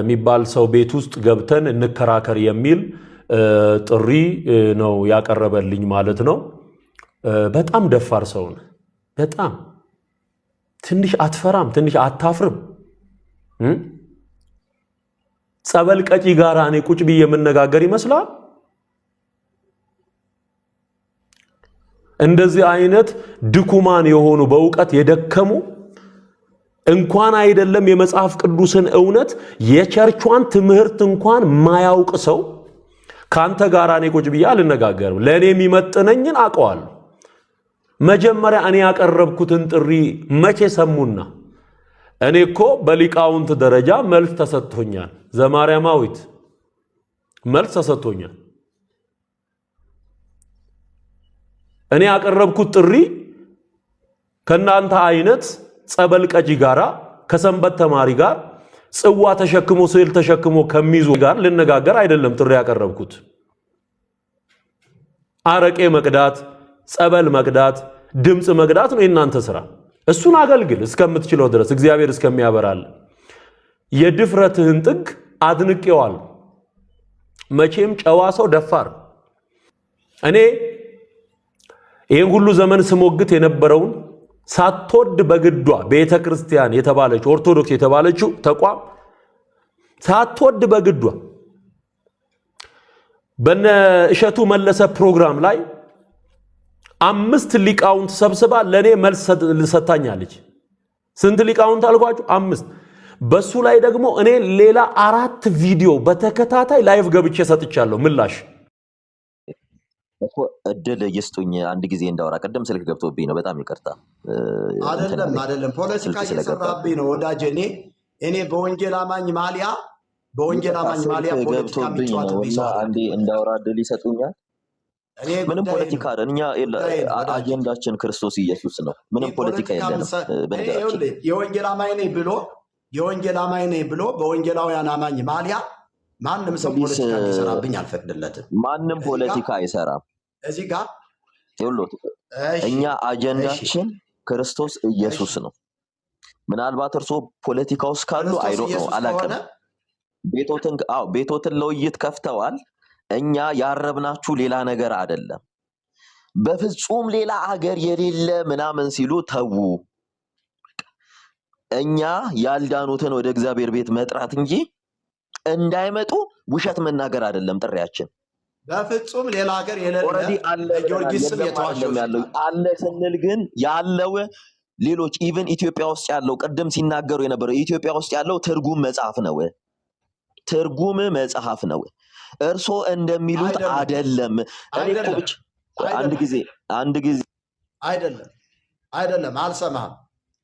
የሚባል ሰው ቤት ውስጥ ገብተን እንከራከር የሚል ጥሪ ነው ያቀረበልኝ ማለት ነው። በጣም ደፋር ሰው ነው። በጣም ትንሽ አትፈራም? ትንሽ አታፍርም? ጸበል ቀጪ ጋር እኔ ቁጭ ብዬ የምነጋገር ይመስላል? እንደዚህ አይነት ድኩማን የሆኑ በእውቀት የደከሙ እንኳን አይደለም የመጽሐፍ ቅዱስን እውነት የቸርቿን ትምህርት እንኳን ማያውቅ ሰው ካንተ ጋር እኔ ቁጭ ብዬ አልነጋገርም። ለኔ የሚመጥነኝን አውቀዋለሁ። መጀመሪያ እኔ ያቀረብኩትን ጥሪ መቼ ሰሙና? እኔ እኮ በሊቃውንት ደረጃ መልስ ተሰጥቶኛል። ዘማርያማዊት መልስ ተሰጥቶኛል። እኔ ያቀረብኩት ጥሪ ከናንተ አይነት ጸበል ቀጂ ጋራ ከሰንበት ተማሪ ጋር ጽዋ ተሸክሞ ስዕል ተሸክሞ ከሚይዙ ጋር ልነጋገር አይደለም ጥሪ ያቀረብኩት። አረቄ መቅዳት፣ ጸበል መቅዳት፣ ድምጽ መቅዳት ነው የናንተ ስራ። እሱን አገልግል እስከምትችለው ድረስ እግዚአብሔር እስከሚያበራል። የድፍረትህን ጥግ አድንቄዋል። መቼም ጨዋ ሰው ደፋር። እኔ ይሄን ሁሉ ዘመን ስሞግት የነበረውን ሳትወድ በግዷ ቤተክርስቲያን የተባለች ኦርቶዶክስ የተባለችው ተቋም ሳትወድ በግዷ በነ እሸቱ መለሰ ፕሮግራም ላይ 5 ሊቃውንት ሰብስባ ለኔ መልስ ሰጣኛለች። ስንት ሊቃውንት አልኳችሁ? 5። በሱ ላይ ደግሞ እኔ ሌላ 4 ቪዲዮ በተከታታይ ላይቭ ገብቼ ሰጥቻለሁ ምላሽ። እኮ እድል ይስጡኝ አንድ ጊዜ እንዳወራ። ቀደም ስልክ ገብቶብኝ ነው፣ በጣም ይቅርታ። አይደለም ፖለቲካ እየሰራብኝ ነው ወዳጄ። እኔ በወንጌል አማኝ ማሊያ ፖለቲካ የሚጫወትብኝ ሰው አንዴ እንዳወራ እድል ይሰጡኛል። ምንም ፖለቲካ አይደል፣ እኛ አጀንዳችን ክርስቶስ ኢየሱስ ነው። ምንም ፖለቲካ የለንም። በነገራችን የወንጌል አማኝ ነኝ ብሎ በወንጌላውያን አማኝ ማሊያ ማንም ሰው ፖለቲካ እንዲሰራብኝ አልፈቅድለትም። ማንም ፖለቲካ አይሰራም። እዚህ ጋር እኛ አጀንዳችን ክርስቶስ ኢየሱስ ነው። ምናልባት እርሶ ፖለቲካ ውስጥ ካሉ አይዶ ነው አላቀም። ቤቶትን ለውይይት ከፍተዋል። እኛ ያረብናችሁ ሌላ ነገር አይደለም። በፍጹም ሌላ ሀገር የሌለ ምናምን ሲሉ ተዉ። እኛ ያልዳኑትን ወደ እግዚአብሔር ቤት መጥራት እንጂ እንዳይመጡ ውሸት መናገር አይደለም ጥሪያችን። በፍጹም ሌላ ሀገር የሌለ ኦሬዲ አለ ጊዮርጊስም የተዋሸው ያለው አለ ስንል ግን ያለው ሌሎች ኢቭን ኢትዮጵያ ውስጥ ያለው ቅድም ሲናገሩ የነበረው ኢትዮጵያ ውስጥ ያለው ትርጉም መጽሐፍ ነው። ትርጉም መጽሐፍ ነው። እርሶ እንደሚሉት አይደለም። እኔ እኮ ብቻ አንድ ጊዜ አይደለም አልሰማህም።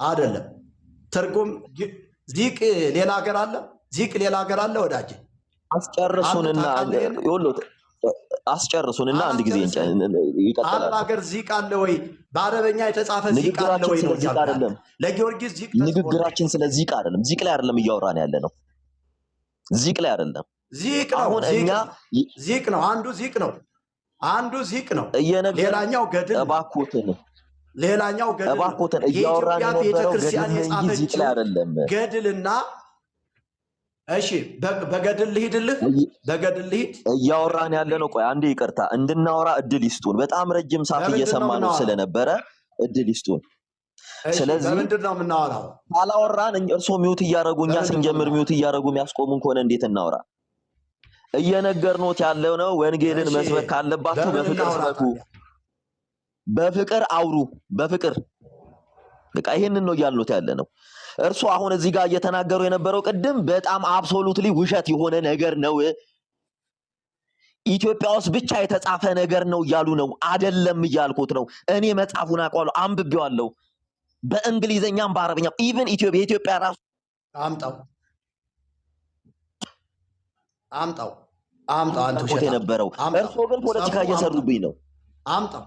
አይደለም ትርጉም ዚቅ ሌላ ሀገር አለ፣ ዚቅ ሌላ ሀገር አለ። ወዳጅ አስጨርሱንና አንድ ጊዜ ይቀጥላል። አረብ ሀገር ዚቅ አለ ወይ? በአረበኛ የተጻፈ ዚቅ አለ ወይ ነው አይደለም። ለጊዮርጊስ ዚቅ ንግግራችን ስለ ዚቅ አይደለም። ዚቅ ላይ አይደለም እያወራን ያለ ነው። ዚቅ ላይ አይደለም። ዚቅ ነው። አሁን እኛ ዚቅ ነው። አንዱ ዚቅ ነው። ሌላኛው ገድል ነው። ሌላኛው ገድል እያወራን ቤተክርስቲያን ዚቅ ላይ አይደለም። ገድልና እሺ በገድል ልሂድልህ እያወራን ያለ ነው። ቆይ አንዴ ይቅርታ እንድናወራ እድል ይስጡን። በጣም ረጅም ሰዓት እየሰማን ስለነበረ እድል ይስጡን። ስለዚህ ምንድን ነው የምናወራው? ካላወራን እርስዎ ሚውት እያደረጉ እኛ ስንጀምር ሚውት እያደረጉ የሚያስቆሙን ከሆነ እንዴት እናወራ? እየነገርኖት ያለው ነው። ወንጌልን መስበክ ካለባችሁ በፍቅር ስበኩ፣ በፍቅር አውሩ፣ በፍቅር በቃ ይሄንን ነው እያልኖት ያለ ነው። እርሱ አሁን እዚህ ጋር እየተናገሩ የነበረው ቅድም በጣም አብሶሉትሊ ውሸት የሆነ ነገር ነው። ኢትዮጵያ ውስጥ ብቻ የተጻፈ ነገር ነው እያሉ ነው። አይደለም እያልኩት ነው። እኔ መጽሐፉን አውቀዋለሁ፣ አንብቤዋለሁ፣ በእንግሊዘኛም በአረብኛም ኢቭን የኢትዮጵያ ራሱ አምጣው አንተ ውሸት የነበረው እርሶ ግን ፖለቲካ እየሰሩብኝ ነው። አምጣው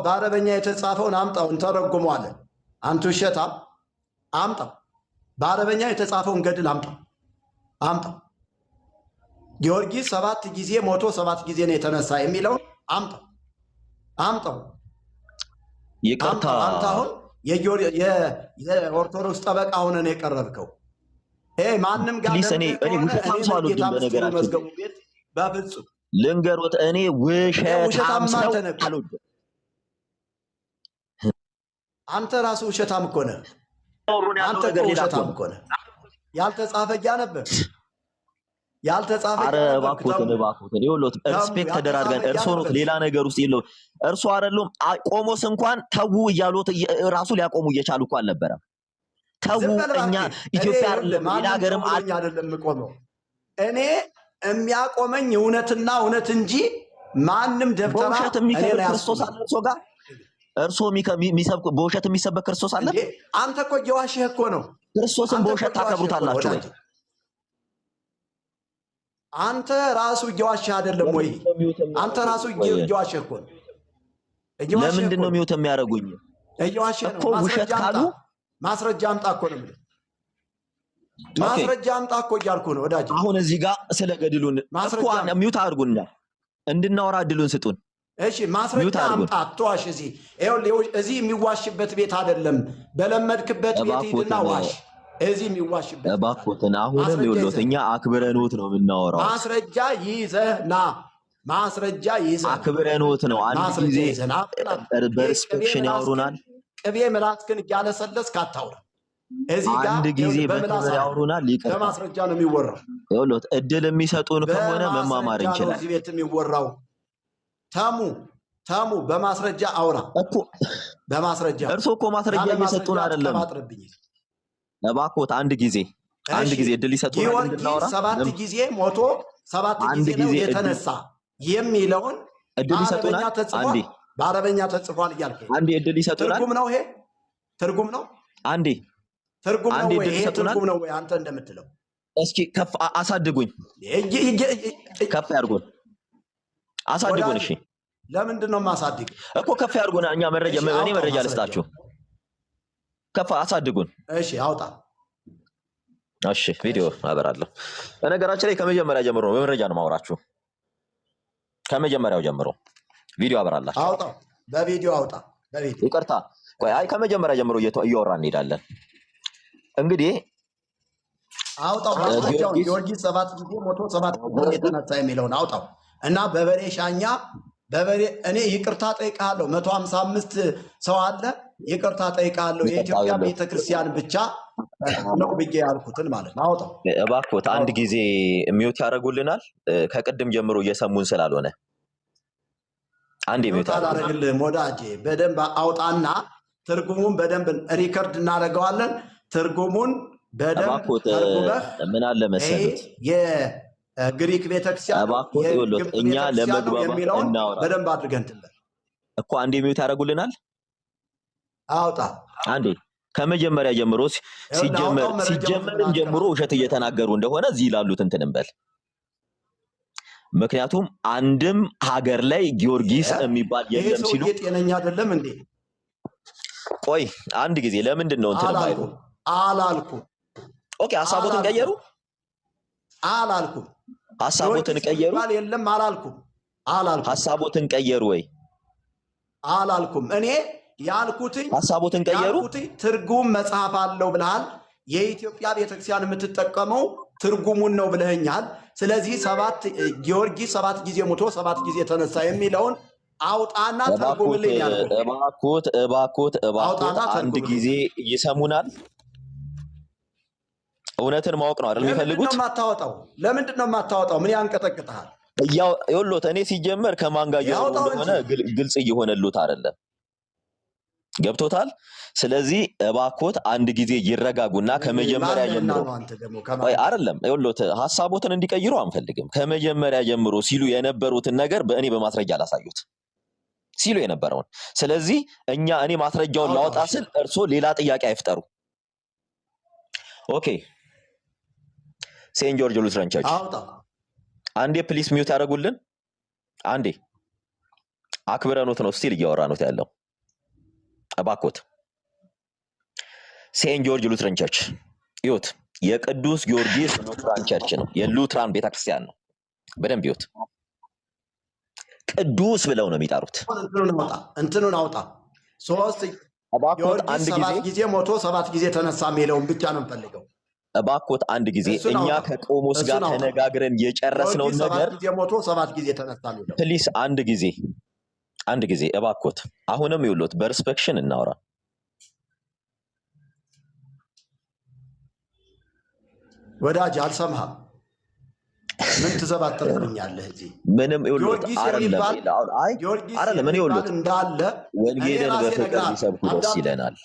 በአረበኛ የተጻፈውን አምጣው፣ እንተረጉመዋለን። አንተ ውሸታም አምጣው፣ በአረበኛ የተጻፈውን ገድል አምጣው። ጊዮርጊስ 7 ጊዜ ሞቶ 7 ጊዜ ነው የተነሳ የሚለውን አምጣው። ይቅርታ አንተ አሁን የኦርቶዶክስ ጠበቃ ሆነን የቀረብከው ማንም ጋር እኔ ውሸታም ሰው አልወድም። በነገራችን በፍጹም ልንገሮት፣ እኔ ውሸታም ሰው አልወድም። አንተ ራሱ ውሸታም እኮ ነህ። አንተ እኮ ውሸታም እኮ ነህ። ያልተጻፈ እያነበብ እባክዎትን ይኸውልዎት፣ ሪስፔክት ተደራርገን እርስዎ ኖት ሌላ ነገር ውስጥ የለውም። እርስዎ አይደሉም ቆሞስ እንኳን ተዉ እያሉት ራሱ ሊያቆሙ እየቻሉ እኮ አልነበረም። ተዉ እኛ ኢትዮጵያ አይደለም ሌላ ሀገርም አይደለም ቆመው። እኔ የሚያቆመኝ እውነትና እውነት እንጂ ማንም ደብተራ በውሸት የሚከብር ክርስቶስ አለ እርስዎ ጋር። እርስዎ የሚሰብክ በውሸት የሚሰበክ ክርስቶስ አለ። አንተ እኮ እየዋሸህ እኮ ነው። ክርስቶስን በውሸት ታከብሩታላችሁ ወይ? አንተ ራሱ እየዋሸህ አይደለም ወይ? አንተ ራሱ እየዋሸህ እኮ ነው። ለምንድን ነው ሚውት የሚያደርጉኝ? እየዋሸህ ነው እኮ ውሸት ካሉ ማስረጃ አምጣ እኮ ነው የምልህ። ማስረጃ አምጣ እኮ እያልኩ ነው ወዳጅ። አሁን እዚህ ጋር ስለ ገድሉን እኮ ሚውት አድርጉና እንድናወራ እድሉን ስጡን። እሺ ማስረጃ አምጣ። አትዋሽ። እዚህ የሚዋሽበት ቤት አይደለም። በለመድክበት ቤት ሂድና ዋሽ። እዚህ የሚዋሽበት እባክዎትን። አሁንም ይኸውልዎት እኛ አክብረንዎት ነው የምናወራው። ማስረጃ ይዘህ ና። አክብረንዎት ነው። አንድ ጊዜ በሪስፔክሽን ያወሩናል። ቅቤ ምላስክን እያለሰለስክ አታውራ። እዚህ ጋር አንድ ጊዜ በክብር ያወሩናል። ይቀር በማስረጃ ነው የሚወራው። ይኸውልዎት እድል የሚሰጡን ከሆነ መማማር እንችላለን። እዚህ ቤት የሚወራው ተሙ በማስረጃ አውራ እኮ። በማስረጃ እርስዎ እኮ ማስረጃ እየሰጡን አይደለም። እባክዎት አንድ ጊዜ እድል ይሰጡናል እንድናወራ። 7 ጊዜ ሞቶ 7 ጊዜ ነው የተነሳ የሚለውን እድል ይሰጡናል። አንዴ በአረበኛ ተጽፏል እያልከኝ አንዴ እድል ይሰጡናል። ትርጉም ነው ይሄ? ትርጉም ነው? አንዴ ትርጉም ነው ወይ? ይሄ ትርጉም ነው ወይ አንተ እንደምትለው? እስኪ ከፍ አሳድጉኝ፣ ከፍ ያድርጉን፣ አሳድጉን። እሺ ለምንድን ነው የማሳድግ እኮ? ከፍ ያድርጉን። እኔ መረጃ ልስጣችሁ። ከፍ አሳድጉን። እሺ አውጣ። እሺ ቪዲዮ አበራለሁ። በነገራችን ላይ ከመጀመሪያ ጀምሮ ነው በመረጃ ነው ማውራችሁ። ከመጀመሪያው ጀምሮ ቪዲዮ አበራላችሁ። አውጣ፣ በቪዲዮ አውጣ። በቪዲዮ ይቅርታ፣ ቆይ ከመጀመሪያ ጀምሮ እያወራን እንሄዳለን። እንግዲህ አውጣው። ጊዮርጊስ 7 ጊዜ ሞቶ 7 ጊዜ የተነሳ የሚለውን አውጣው። እና በበሬ ሻኛ በበሬ እኔ ይቅርታ ጠይቃለሁ። 155 ሰው አለ። ይቅርታ ጠይቃለሁ። የኢትዮጵያ ቤተክርስቲያን ብቻ ነው ብዬ ያልኩትን ማለት ነው። አውጣው እባክዎት። አንድ ጊዜ ሚውት ያደርጉልናል። ከቅድም ጀምሮ እየሰሙን ስላልሆነ አንድ ሚውት አላደርግልህም ወዳጄ። በደንብ አውጣና ትርጉሙን በደንብ ሪከርድ እናደርገዋለን። ትርጉሙን በደንብ ተርጉመህ ምን አለ መሰለህ የግሪክ ቤተክርስቲያን እኛ ለመግባባት እናወራ በደንብ አድርገን ትበል እኮ። አንዴ ሚውት ያደርጉልናል። አውጣ አንዴ ከመጀመሪያ ጀምሮ ሲጀመርም ጀምሮ ውሸት እየተናገሩ እንደሆነ እዚህ ላሉት እንትን እንበል። ምክንያቱም አንድም ሀገር ላይ ጊዮርጊስ የሚባል የለም ሲሉ ጤነኛ አይደለም እንዴ? ቆይ አንድ ጊዜ ለምንድን ነው እንትን ባይሉ አላልኩም። ኦኬ ሐሳቦትን ቀየሩ አላልኩም። ሐሳቦትን ቀየሩ የለም አላልኩም። ሐሳቦትን ቀየሩ ወይ አላልኩም። እኔ ያልኩትኝ ሐሳቦትን ቀየሩ ትርጉም መጽሐፍ አለው ብለሃል። የኢትዮጵያ ቤተክርስቲያን የምትጠቀመው ትርጉሙን ነው ብለኸኛል። ስለዚህ ጊዮርጊስ 7 ጊዜ ሞቶ 7 ጊዜ ተነሳ የሚለውን አውጣና ተርጉምልኝ ያልኩት። እባክዎት አንድ ጊዜ ይሰሙናል። እውነትን ማወቅ ነው አይደል የሚፈልጉት? ለምንድን ነው የማታወጣው? ምን ያንቀጠቅጥሃል? ይኸውልዎት እኔ ሲጀመር ከማን ጋር እንደሆነ ግልጽ እየሆነልዎት አይደለም። ገብቶታል? ስለዚህ እባክዎት አንድ ጊዜ ይረጋጉና ከመጀመሪያ ጀምሮ አይደለም ይኸውልዎት ሐሳቦትን እንዲቀይሩ አንፈልግም። ከመጀመሪያ ጀምሮ ሲሉ የነበሩትን ነገር በእኔ በማስረጃ ላሳዩት ሲሉ የነበረውን። ስለዚህ እኔ ማስረጃውን ላወጣ ስል እርሶ ሌላ ጥያቄ አይፍጠሩ። ኦኬ ሴንት ጆርጅ ሉትራን ቸርች አንዴ ፕሊስ ሚውት ያደርጉልን። አንዴ አክብረኖት ነው ስቲል እያወራኖት ያለው። እባክዎት ሴንት ጆርጅ ሉትራን ቸርች ይሁት የቅዱስ ጊዮርጊስ ሉትራን ቸርች ነው። የሉትራን ቤተክርስቲያን ነው። በደንብ ይሁት ቅዱስ ብለው ነው የሚጠሩት። እንትኑን አውጣ። እባክዎት አንድ ጊዜ ሞቶ 7 ጊዜ ተነሳ የሚለውን ብቻ ነው የምፈልገው። እባክዎት አንድ ጊዜ እኛ ከቆሞስ ጋር ተነጋግረን የጨረስነውን ነገር 7 ጊዜ ሞቶ 7 ጊዜ ተነሳ የሚለው ፕሊስ አንድ ጊዜ እባክዎት። አሁንም ይኸውልዎት በሪስፔክሽን እናውራ። ወዳጅ አልሰማህም። ምን ትዘባጥረኛለህ እዚህ? ምንም ይኸውልዎት አይደለም እኔ ይኸውልዎት እንዳለ ወንጌልን በፍቅር ቢሰብኩ ደስ ይለናል።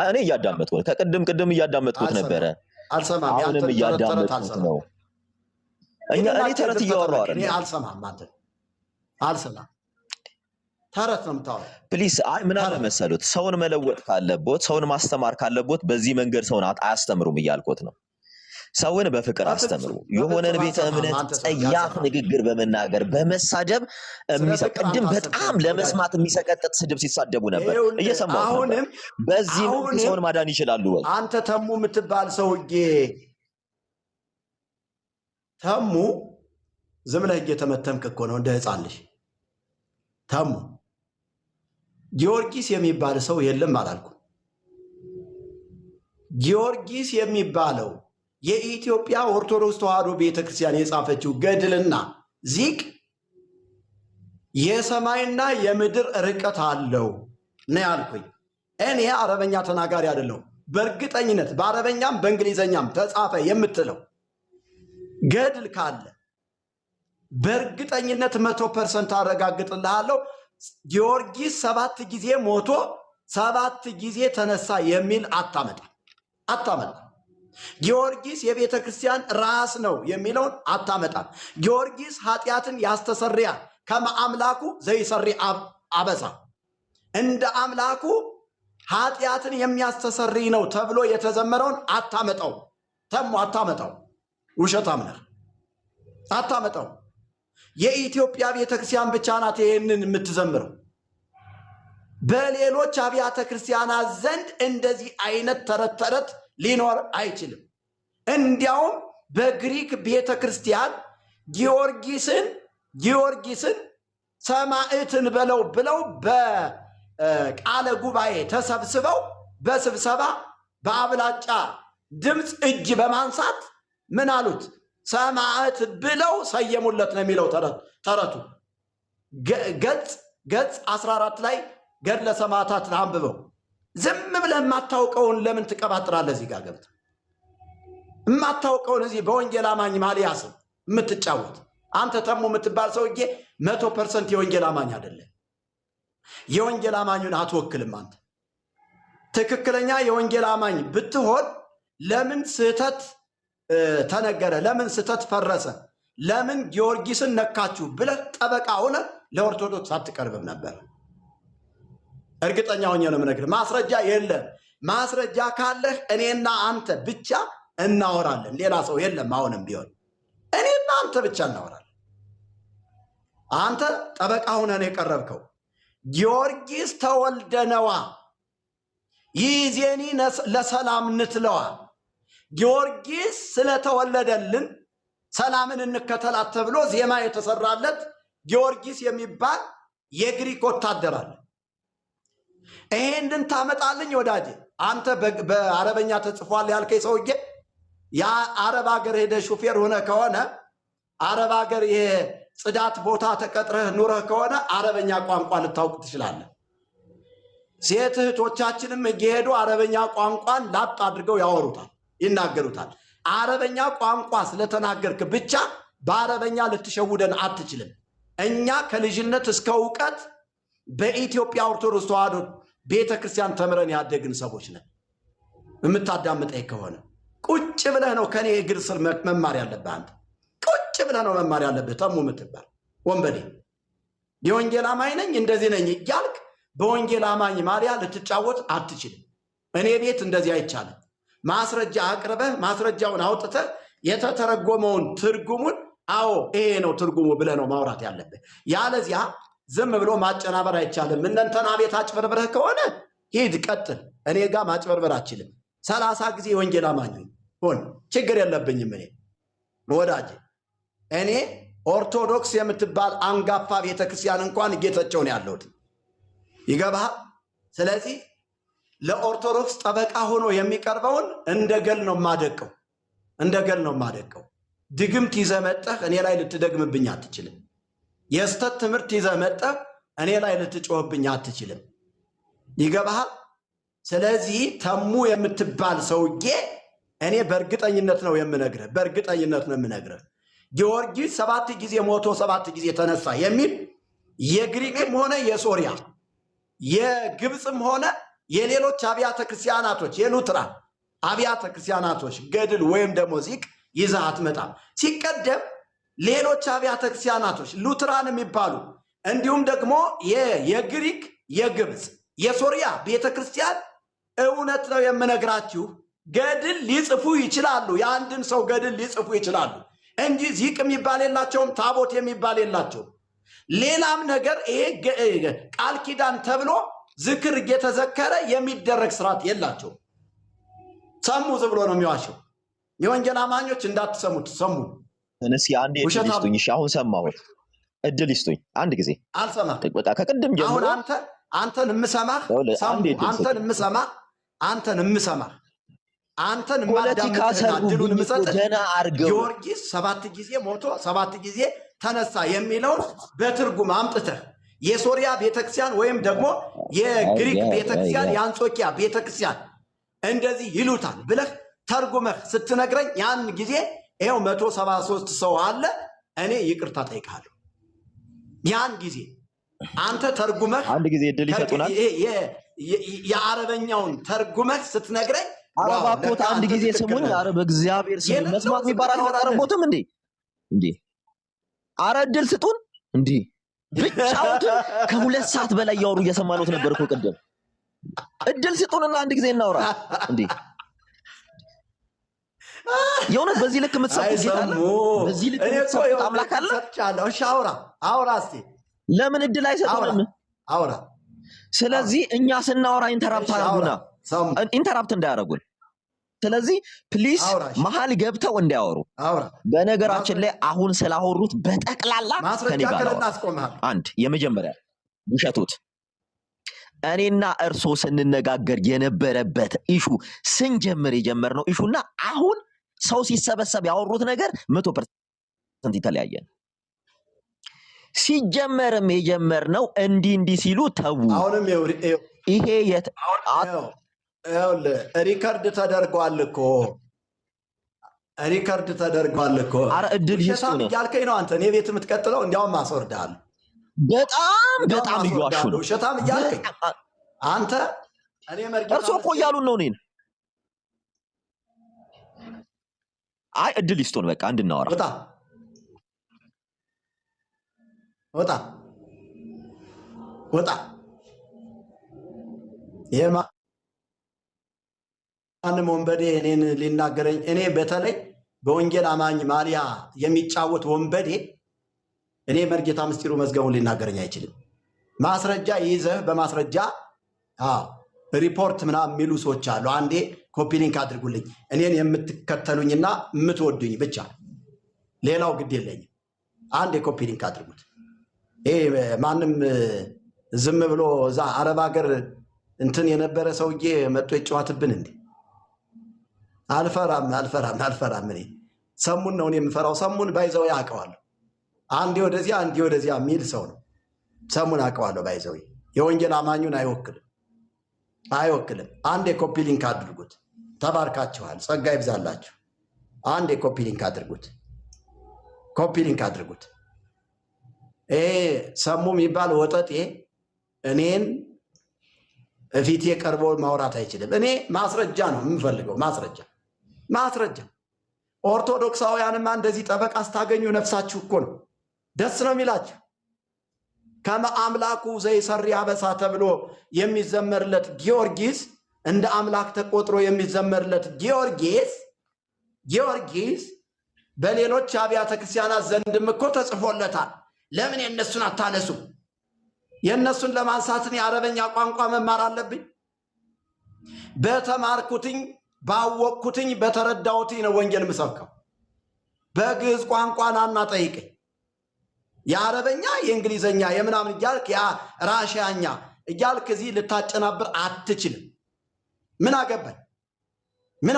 እኔ እያዳመጥኩ ነው። ቅድም እያዳመጥኩት ነበረ። አሁንም እያዳመጥኩት ነው። እኔ ተረት እያወራሁ አይደል? አልሰማም። አንተ አልሰማም። ተረት ነው የምታወራው። ፕሊስ ምን አለ መሰሉት፣ ሰውን መለወጥ ካለቦት፣ ሰውን ማስተማር ካለቦት በዚህ መንገድ ሰውን አያስተምሩም እያልኩት ነው። ሰውን በፍቅር አስተምሩ። የሆነን ቤተ እምነት ጸያፍ ንግግር በመናገር በመሳደብ ቅድም በጣም ለመስማት የሚሰቀጥጥ ስድብ ሲሳደቡ ነበር እየሰማሁ ነበር። በዚህ ሰውን ማዳን ይችላሉ ወይ? አንተ ተሙ የምትባል ሰውዬ ተሙ ዝም ብለህ እየተመተምክ እኮ ነው እንደ ሕፃን ልጅ። ተሙ ጊዮርጊስ የሚባል ሰው የለም አላልኩም። ጊዮርጊስ የሚባለው የኢትዮጵያ ኦርቶዶክስ ተዋሕዶ ቤተክርስቲያን የጻፈችው ገድልና ዚቅ የሰማይና የምድር ርቀት አለው ነው ያልኩኝ። እኔ አረበኛ ተናጋሪ አይደለሁም። በእርግጠኝነት በአረበኛም በእንግሊዘኛም ተጻፈ የምትለው ገድል ካለ በእርግጠኝነት 100% አረጋግጥልሃለሁ። ጊዮርጊስ 7 ጊዜ ሞቶ 7 ጊዜ ተነሳ የሚል አታመጣም። ጊዮርጊስ የቤተ ክርስቲያን ራስ ነው የሚለውን አታመጣም። ጊዮርጊስ ኃጢአትን ያስተሰርያል ከመአምላኩ ዘይሰሪ አበሳ፣ እንደ አምላኩ ኃጢአትን የሚያስተሰሪ ነው ተብሎ የተዘመረውን አታመጣው። ተሙ አታመጣው። ውሸታም ነህ። አታመጣው። የኢትዮጵያ ቤተ ክርስቲያን ብቻ ናት ይህንን የምትዘምረው። በሌሎች አብያተ ክርስቲያናት ዘንድ እንደዚህ አይነት ተረት ሊኖር አይችልም። እንዲያውም በግሪክ ቤተ ክርስቲያን ጊዮርጊስን ሰማዕትን ብለው በቃለ ጉባኤ ተሰብስበው በስብሰባ በአብላጫ ድምፅ እጅ በማንሳት ምን አሉት? ሰማዕት ብለው ሰየሙለት ነው የሚለው ተረቱ። ገጽ 14 ላይ ገድለ ሰማዕታት አንብበው። ዝም ብለህ የማታውቀውን ለምን ትቀባጥራለህ? እዚህ ጋር ገብተህ የማታውቀውን እዚህ በወንጌል አማኝ ማሊያስ የምትጫወት አንተ ተሙ የምትባል ሰውዬ 100% የወንጌል አማኝ አይደለም። የወንጌል አማኙን አትወክልም አንተ። ትክክለኛ የወንጌል አማኝ ብትሆን ለምን ስህተት ተነገረ፣ ለምን ስህተት ፈረሰ፣ ለምን ጊዮርጊስን ነካችሁ ብለህ ጠበቃ ሆነ ለኦርቶዶክስ አትቀርብም ነበር። እርግጠኛ ሆኜ ነው የምነግርህ። ማስረጃ የለም። ማስረጃ ካለህ እኔና አንተ ብቻ እናወራለን። ሌላ ሰው የለም። አሁንም ቢሆን እኔና አንተ ብቻ እናወራለን። አንተ ጠበቃ ሆነህ ነው የቀረብከው። ጊዮርጊስ ተወልደነዋ ይዜኒ ለሰላም ንትለዋ። ጊዮርጊስ ስለተወለደልን ሰላምን እንከተላት ተብሎ ዜማ የተሰራለት ጊዮርጊስ የሚባል የግሪክ ወታደር አለ። ይሄንን ታመጣልኝ ወዳጄ? አንተ በአረበኛ ተጽፏል ያልከኝ ሰውዬ የአረብ ሀገር ሄደ ሹፌር ሆነ ከሆነ አረብ ሀገር የጽዳት ቦታ ተቀጥረህ ኑረህ ከሆነ አረበኛ ቋንቋ ልታውቅ ትችላለህ። ሴት እህቶቻችንም እየሄዱ አረበኛ ቋንቋን ላጥ አድርገው ያወሩታል፣ ይናገሩታል። አረበኛ ቋንቋ ስለተናገርክ ብቻ በአረበኛ ልትሸውደን አትችልም። እኛ ከልጅነት እስከ እውቀት በኢትዮጵያ ኦርቶዶክስ ተዋሕዶ ቤተ ክርስቲያን ተምረን ያደግን ሰዎች ነን። የምታዳምጠኝ ከሆነ ቁጭ ብለህ ነው ከኔ እግር ስር መማር ያለብህ። አንተ ቁጭ ብለህ ነው መማር ያለብህ። ተሙ የምትባል ወንበዴ የወንጌል አማኝ ነኝ እንደዚህ ነኝ እያልክ በወንጌል አማኝ ማሊያ ልትጫወት አትችልም። እኔ ቤት እንደዚህ አይቻልም። ማስረጃ አቅርበህ ማስረጃውን አውጥተህ የተተረጎመውን ትርጉሙን አዎ ይሄ ነው ትርጉሙ ብለህ ነው ማውራት ያለብህ። ያለዚያ ዝም ብሎ ማጨናበር አይቻልም። እነንተና ቤት አጭበርብረህ ከሆነ ሂድ ቀጥል። እኔ ጋር ማጭበርበር አችልም። 30 ጊዜ የወንጌል አማኝ ሆን ችግር የለብኝም። እኔ ወዳጅ እኔ ኦርቶዶክስ የምትባል አንጋፋ ቤተክርስቲያን እንኳን ጌታቸው ነው ያለሁት። ይገባሃል? ስለዚህ ለኦርቶዶክስ ጠበቃ ሆኖ የሚቀርበውን እንደገል ነው ማደቀው፣ እንደገል ነው ማደቀው። ድግምት ይዘህ መጠህ እኔ ላይ ልትደግምብኝ አትችልም። የስተት ትምህርት ይዘህ መጠህ እኔ ላይ ልትጮህብኝ አትችልም። ይገባሃል? ስለዚህ ተሙ የምትባል ሰውዬ እኔ በእርግጠኝነት ነው የምነግርህ፣ በእርግጠኝነት ነው የምነግርህ። ጊዮርጊስ 7 ጊዜ ሞቶ 7 ጊዜ ተነሳ የሚል የግሪክም ሆነ የሶሪያ የግብፅም ሆነ የሌሎች አብያተ ክርስቲያናቶች የሉትራን አብያተ ክርስቲያናቶች ገድል ወይም ደግሞ ዚቅ ይዘህ አትመጣም። ሲቀደም ሌሎች አብያተ ክርስቲያናቶች ሉትራን የሚባሉ እንዲሁም ደግሞ የግሪክ የግብፅ የሶሪያ ቤተ ክርስቲያን እውነት ነው የምነግራችሁ ገድል ሊጽፉ ይችላሉ። የአንድን ሰው ገድል ሊጽፉ ይችላሉ እንጂ ዚቅ የሚባል የላቸውም፣ ታቦት የሚባል የላቸውም። ሌላም ነገር ይሄ ቃል ኪዳን ተብሎ ዝክር እየተዘከረ የሚደረግ ስርዓት የላቸውም። ሰሙ ዝም ብሎ ነው የሚዋሸው። የወንጌል አማኞች እንዳትሰሙት ሰሙ። እስኪ አንዴ እድል ይስጡኝ። እሺ አሁን ሰማሁት። እድል ይስጡኝ አንድ ጊዜ። አልሰማህ። በቃ ከቅድም ጀምሮ አሁን አንተን የምሰማህ አንተን ፖለቲካ ድሉን የምሰጥህ ገና አርገው ጊዮርጊስ 7 ጊዜ ሞቶ 7 ጊዜ ተነሳ የሚለውን በትርጉም አምጥተህ የሶሪያ ቤተክርስቲያን ወይም ደግሞ የግሪክ ቤተክርስቲያን የአንጾኪያ ቤተክርስቲያን እንደዚህ ይሉታል ብለህ ተርጉመህ ስትነግረኝ ያን ጊዜ ይኸው 173 ሰው አለ፣ እኔ ይቅርታ ጠይቃለሁ። ያን ጊዜ አንተ ተርጉመህ አንድ ጊዜ እድል ይሰጡናል። የአረበኛውን ተርጉመህ ስትነግረኝ አረባኮት አንድ ጊዜ ስሙኝ። አረብ እግዚአብሔር ስም መስማት የሚባል አረቦትም እንዴ አረ እድል ስጡን እንዴ! ብቻውት ከ2 ሰዓት በላይ ያወሩ እየሰማነው ነበር እኮ ቅድም። እድል ስጡንና አንድ ጊዜ እናውራ እንዴ! የእውነት በዚህ ልክ የምትሰጡት ጌታ አለ? በዚህ ልክ የምትሰጡት አምላክ አለ? እሺ አውራ እስቲ። ለምን እድል አይሰጡንም? አውራ። ስለዚህ እኛ ስናወራ ኢንተራፕት አድርጉና ኢንተራፕት እንዳያደርጉን። ስለዚህ ፕሊስ መሀል ገብተው እንዳያወሩ። በነገራችን ላይ አሁን ስላወሩት በጠቅላላ ከኔ ጋር አንድ የመጀመሪያ ውሸቱት እኔና እርሶ ስንነጋገር የነበረበት ኢሹ ስንጀምር የጀመርነው ኢሹና አሁን ሰው ሲሰበሰብ ያወሩት ነገር 100% የተለያየ ነው። ሲጀመርም የጀመርነው እንዲህ ሲሉ ተው። አሁንም ይሄ ሪከርድ ተደርጓል እኮ አረ እድል ይስጡ ነው እያልከኝ ነው አንተ። እኔ ቤት የምትቀጥለው እንዲያውም አስወርድሃለሁ። በጣም እያዋሹ ነው ውሸታም እያልከኝ አንተ። እኔ እርሶ እኮ እያሉን ነው እኔን። አይ እድል ይስጡን በቃ እንድናወራ። ወጣ ማንም ወንበዴ እኔን ሊናገረኝ፣ እኔ በተለይ በወንጌል አማኝ ማሊያ የሚጫወት ወንበዴ እኔ መርጌታ ምስጢሩ መዝገቡን ሊናገረኝ አይችልም። ማስረጃ ይዘህ በማስረጃ ሪፖርት ምናምን የሚሉ ሰዎች አሉ። አንዴ ኮፒ ሊንክ አድርጉልኝ፣ እኔን የምትከተሉኝና የምትወዱኝ ብቻ፣ ሌላው ግድ የለኝም። አንዴ ኮፒ ሊንክ አድርጉት። ይሄ ማንም ዝም ብሎ እዛ አረብ ሀገር እንትን የነበረ ሰውዬ መጥቶ ይጫወትብን እንዴ? አልፈራም። እኔ ሰሙን ነው የምፈራው። ሰሙን ባይዘው ያውቀዋለሁ። አንዴ ወደዚያ አንዴ ወደዚያ የሚል ሰው ነው። ሰሙን አውቀዋለሁ። ባይዘው የወንጌል አማኙን አይወክልም። አንዴ ኮፒ ሊንክ አድርጉት። ተባርካችኋል። ጸጋ ይብዛላችሁ። አንዴ ኮፒ ሊንክ አድርጉት። ይሄ ሰሙ የሚባል ወጠጤ እኔን እፊቴ ቀርቦ ማውራት አይችልም። እኔ ማስረጃ ነው የምፈልገው። ማስረጃ ኦርቶዶክሳውያንማ እንደዚህ ጠበቃ ስታገኙ ነፍሳችሁ እኮ ነው ደስ ነው የሚላችሁ። ከመአምላኩ ዘይሰሪ አበሳ ተብሎ የሚዘመርለት ጊዮርጊስ፣ እንደ አምላክ ተቆጥሮ የሚዘመርለት ጊዮርጊስ በሌሎች አብያተ ክርስቲያናት ዘንድም እኮ ተጽፎለታል። ለምን የእነሱን አታነሱ? የእነሱን ለማንሳትን የአረበኛ ቋንቋ መማር አለብኝ። በተማርኩትኝ ባወቅኩትኝ በተረዳሁትኝ ነው ወንጌል ምሰብከው። በግዕዝ ቋንቋ ናና ጠይቀኝ። የአረበኛ የእንግሊዘኛ የምናምን እያልክ ራሽያኛ እያልክ እዚህ ልታጨናብር አትችልም። ምን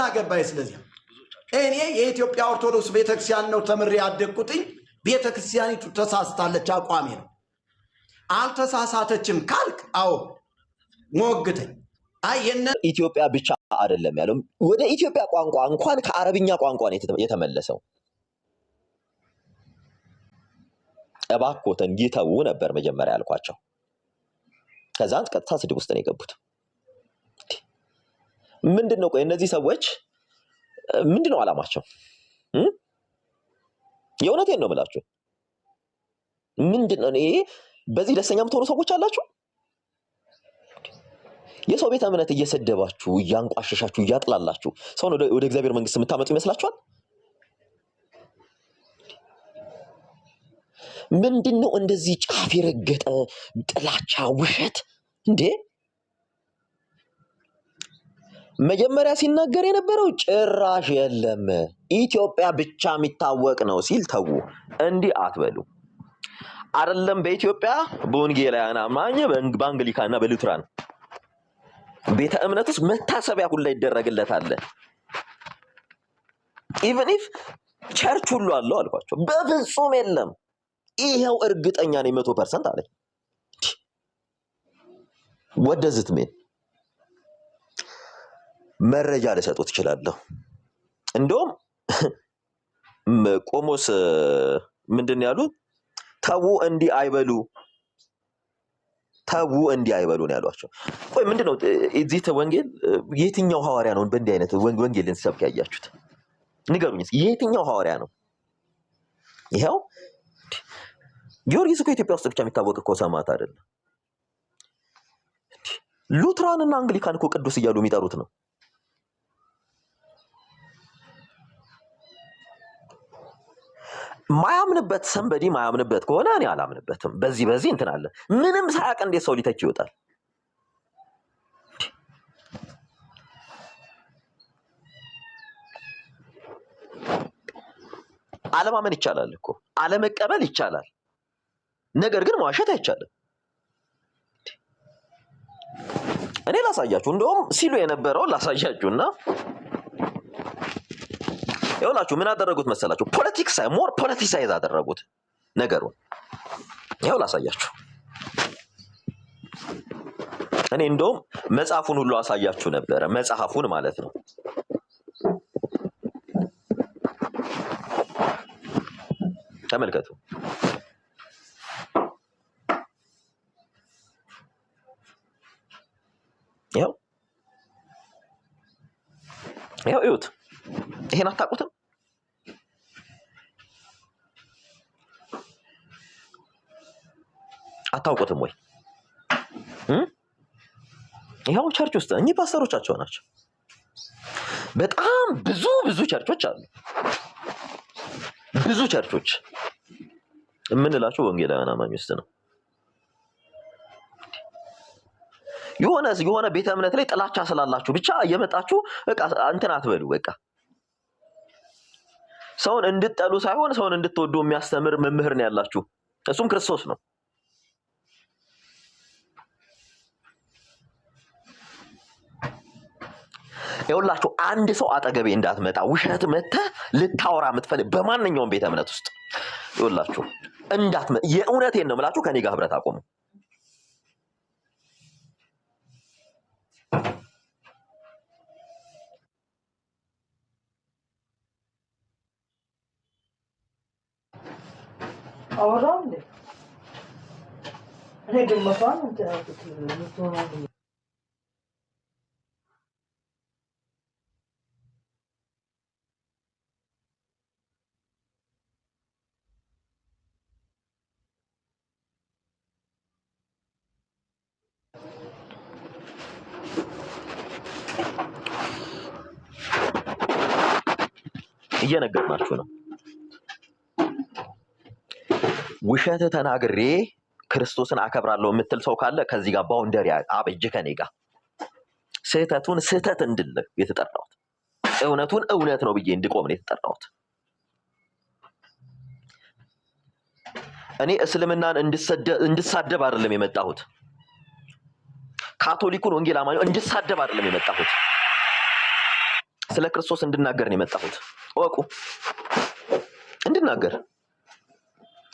አገባኝ? ስለዚህ እኔ የኢትዮጵያ ኦርቶዶክስ ቤተክርስቲያን ነው ተምሬ ያደግኩትኝ። ቤተክርስቲያኒቱ ተሳስታለች፣ አቋሜ ነው። አልተሳሳተችም ካልክ አዎ ሞግተኝ። ኢትዮጵያ ብቻ አይደለም ያለው፣ ወደ ኢትዮጵያ ቋንቋ እንኳን ከአረብኛ ቋንቋ ነው የተመለሰው። እባክዎትን ይተው ነበር መጀመሪያ ያልኳቸው። ከዛን ቀጥታ ስድብ ውስጥ ነው የገቡት። ምንድነው ቆይ እነዚህ ሰዎች ምንድነው አላማቸው? የእውነቴን ነው የምላችሁ። ምንድነው ይሄ? በዚህ ደስተኛ የምትሆኑ ሰዎች አላችሁ። የሰው ቤተ እምነት እየሰደባችሁ እያንቋሸሻችሁ እያጥላላችሁ ሰውን ወደ እግዚአብሔር መንግስት የምታመጡ ይመስላችኋል? ምንድነው እንደዚህ ጫፍ የረገጠ ጥላቻ፣ ውሸት እንዴ? መጀመሪያ ሲናገር የነበረው ጭራሽ የለም ኢትዮጵያ ብቻ የሚታወቅ ነው ሲል ተው። እንዲህ አትበሉ። አይደለም በኢትዮጵያ በወንጌላውያን አማኝ በአንግሊካና በሉትራን ቤተ እምነት ውስጥ መታሰቢያ ሁሉ ይደረግለታል። ኢቭን ኢፍ ቸርች ሁሉ አለው አልኳቸው። በፍጹም የለም። ይሄው እርግጠኛ ነኝ 100% አለኝ። ወደዝት ምን መረጃ ልሰጡት እችላለሁ። እንደውም ቆሞስ ምንድነው ያሉት? ተው እንዲህ አይበሉ ነው ያሏቸው። ቆይ ምንድነው እዚህ ወንጌል የትኛው ሐዋርያ ነው በእንዲህ አይነት ወንጌልን ሲሰብክ ያያችሁት? ንገሩኝ። የትኛው ሐዋርያ ነው? ይሄው ጊዮርጊስ እኮ ኢትዮጵያ ውስጥ ብቻ የሚታወቅ እኮ ሰማዕት አይደለም። ሉትራንና አንግሊካን እኮ ቅዱስ እያሉ የሚጠሩት ነው። ማያምንበት ሰንበዲ ማያምንበት ከሆነ እኔ አላምንበትም። በዚህ እንትን አለ። ምንም ሳያውቅ እንዴት ሰው ሊተች ይወጣል? አለማመን ይቻላል እኮ፣ አለመቀበል ይቻላል። ነገር ግን መዋሸት አይቻልም። እኔ ላሳያችሁ፣ እንደውም ሲሉ የነበረው ላሳያችሁና ይኸውላችሁ ምን አደረጉት መሰላችሁ? ፖለቲክስ ሞር ፖለቲሳይዝ አደረጉት ነገሩን። ይኸው ላሳያችሁ። እኔ እንደውም መጽሐፉን ሁሉ አሳያችሁ ነበረ፣ መጽሐፉን ማለት ነው። ተመልከቱ። ይኸው እዩት። ይሄን አታውቁትም? አታውቁትም ወይ? ይኸው ቸርች ውስጥ እኚህ ፓስተሮቻቸው ናቸው። በጣም ብዙ ቸርቾች አሉ። ብዙ ቸርቾች የምንላቸው ወንጌላውያን አማኝ ውስጥ ነው። የሆነ ቤተ እምነት ላይ ጥላቻ ስላላችሁ ብቻ እየመጣችሁ በቃ እንትን አትበሉ። በቃ ሰውን እንድትጠሉ ሳይሆን ሰውን እንድትወዱ የሚያስተምር መምህር ነው ያላችሁ። እሱም ክርስቶስ ነው። ይኸውላችሁ አንድ ሰው አጠገቤ እንዳትመጣ ውሸት መተህ ልታወራ የምትፈልግ በማንኛውም ቤተ እምነት ውስጥ ይኸውላችሁ እንዳትመጣ። የእውነቴን ነው የምላችሁ። ከኔ ጋር ህብረት አቆሙ። አወራው እኔ ግመቷን እንትን እየነገርናችሁ ነው። ውሸት ተናግሬ ክርስቶስን አከብራለሁ የምትል ሰው ካለ ከዚህ ጋር ባውንደሪ አበጅ ከኔ ጋር። ስህተቱን ስህተት እንድል የተጠራሁት፣ እውነቱን እውነት ነው ብዬ እንድቆም ነው የተጠራሁት። እኔ እስልምናን እንድሳደብ አይደለም የመጣሁት። ካቶሊኩን ወንጌል አማኝ እንድሳደብ አይደለም የመጣሁት። ስለ ክርስቶስ እንድናገር ነው የመጣሁት። ወቁ እንድናገር።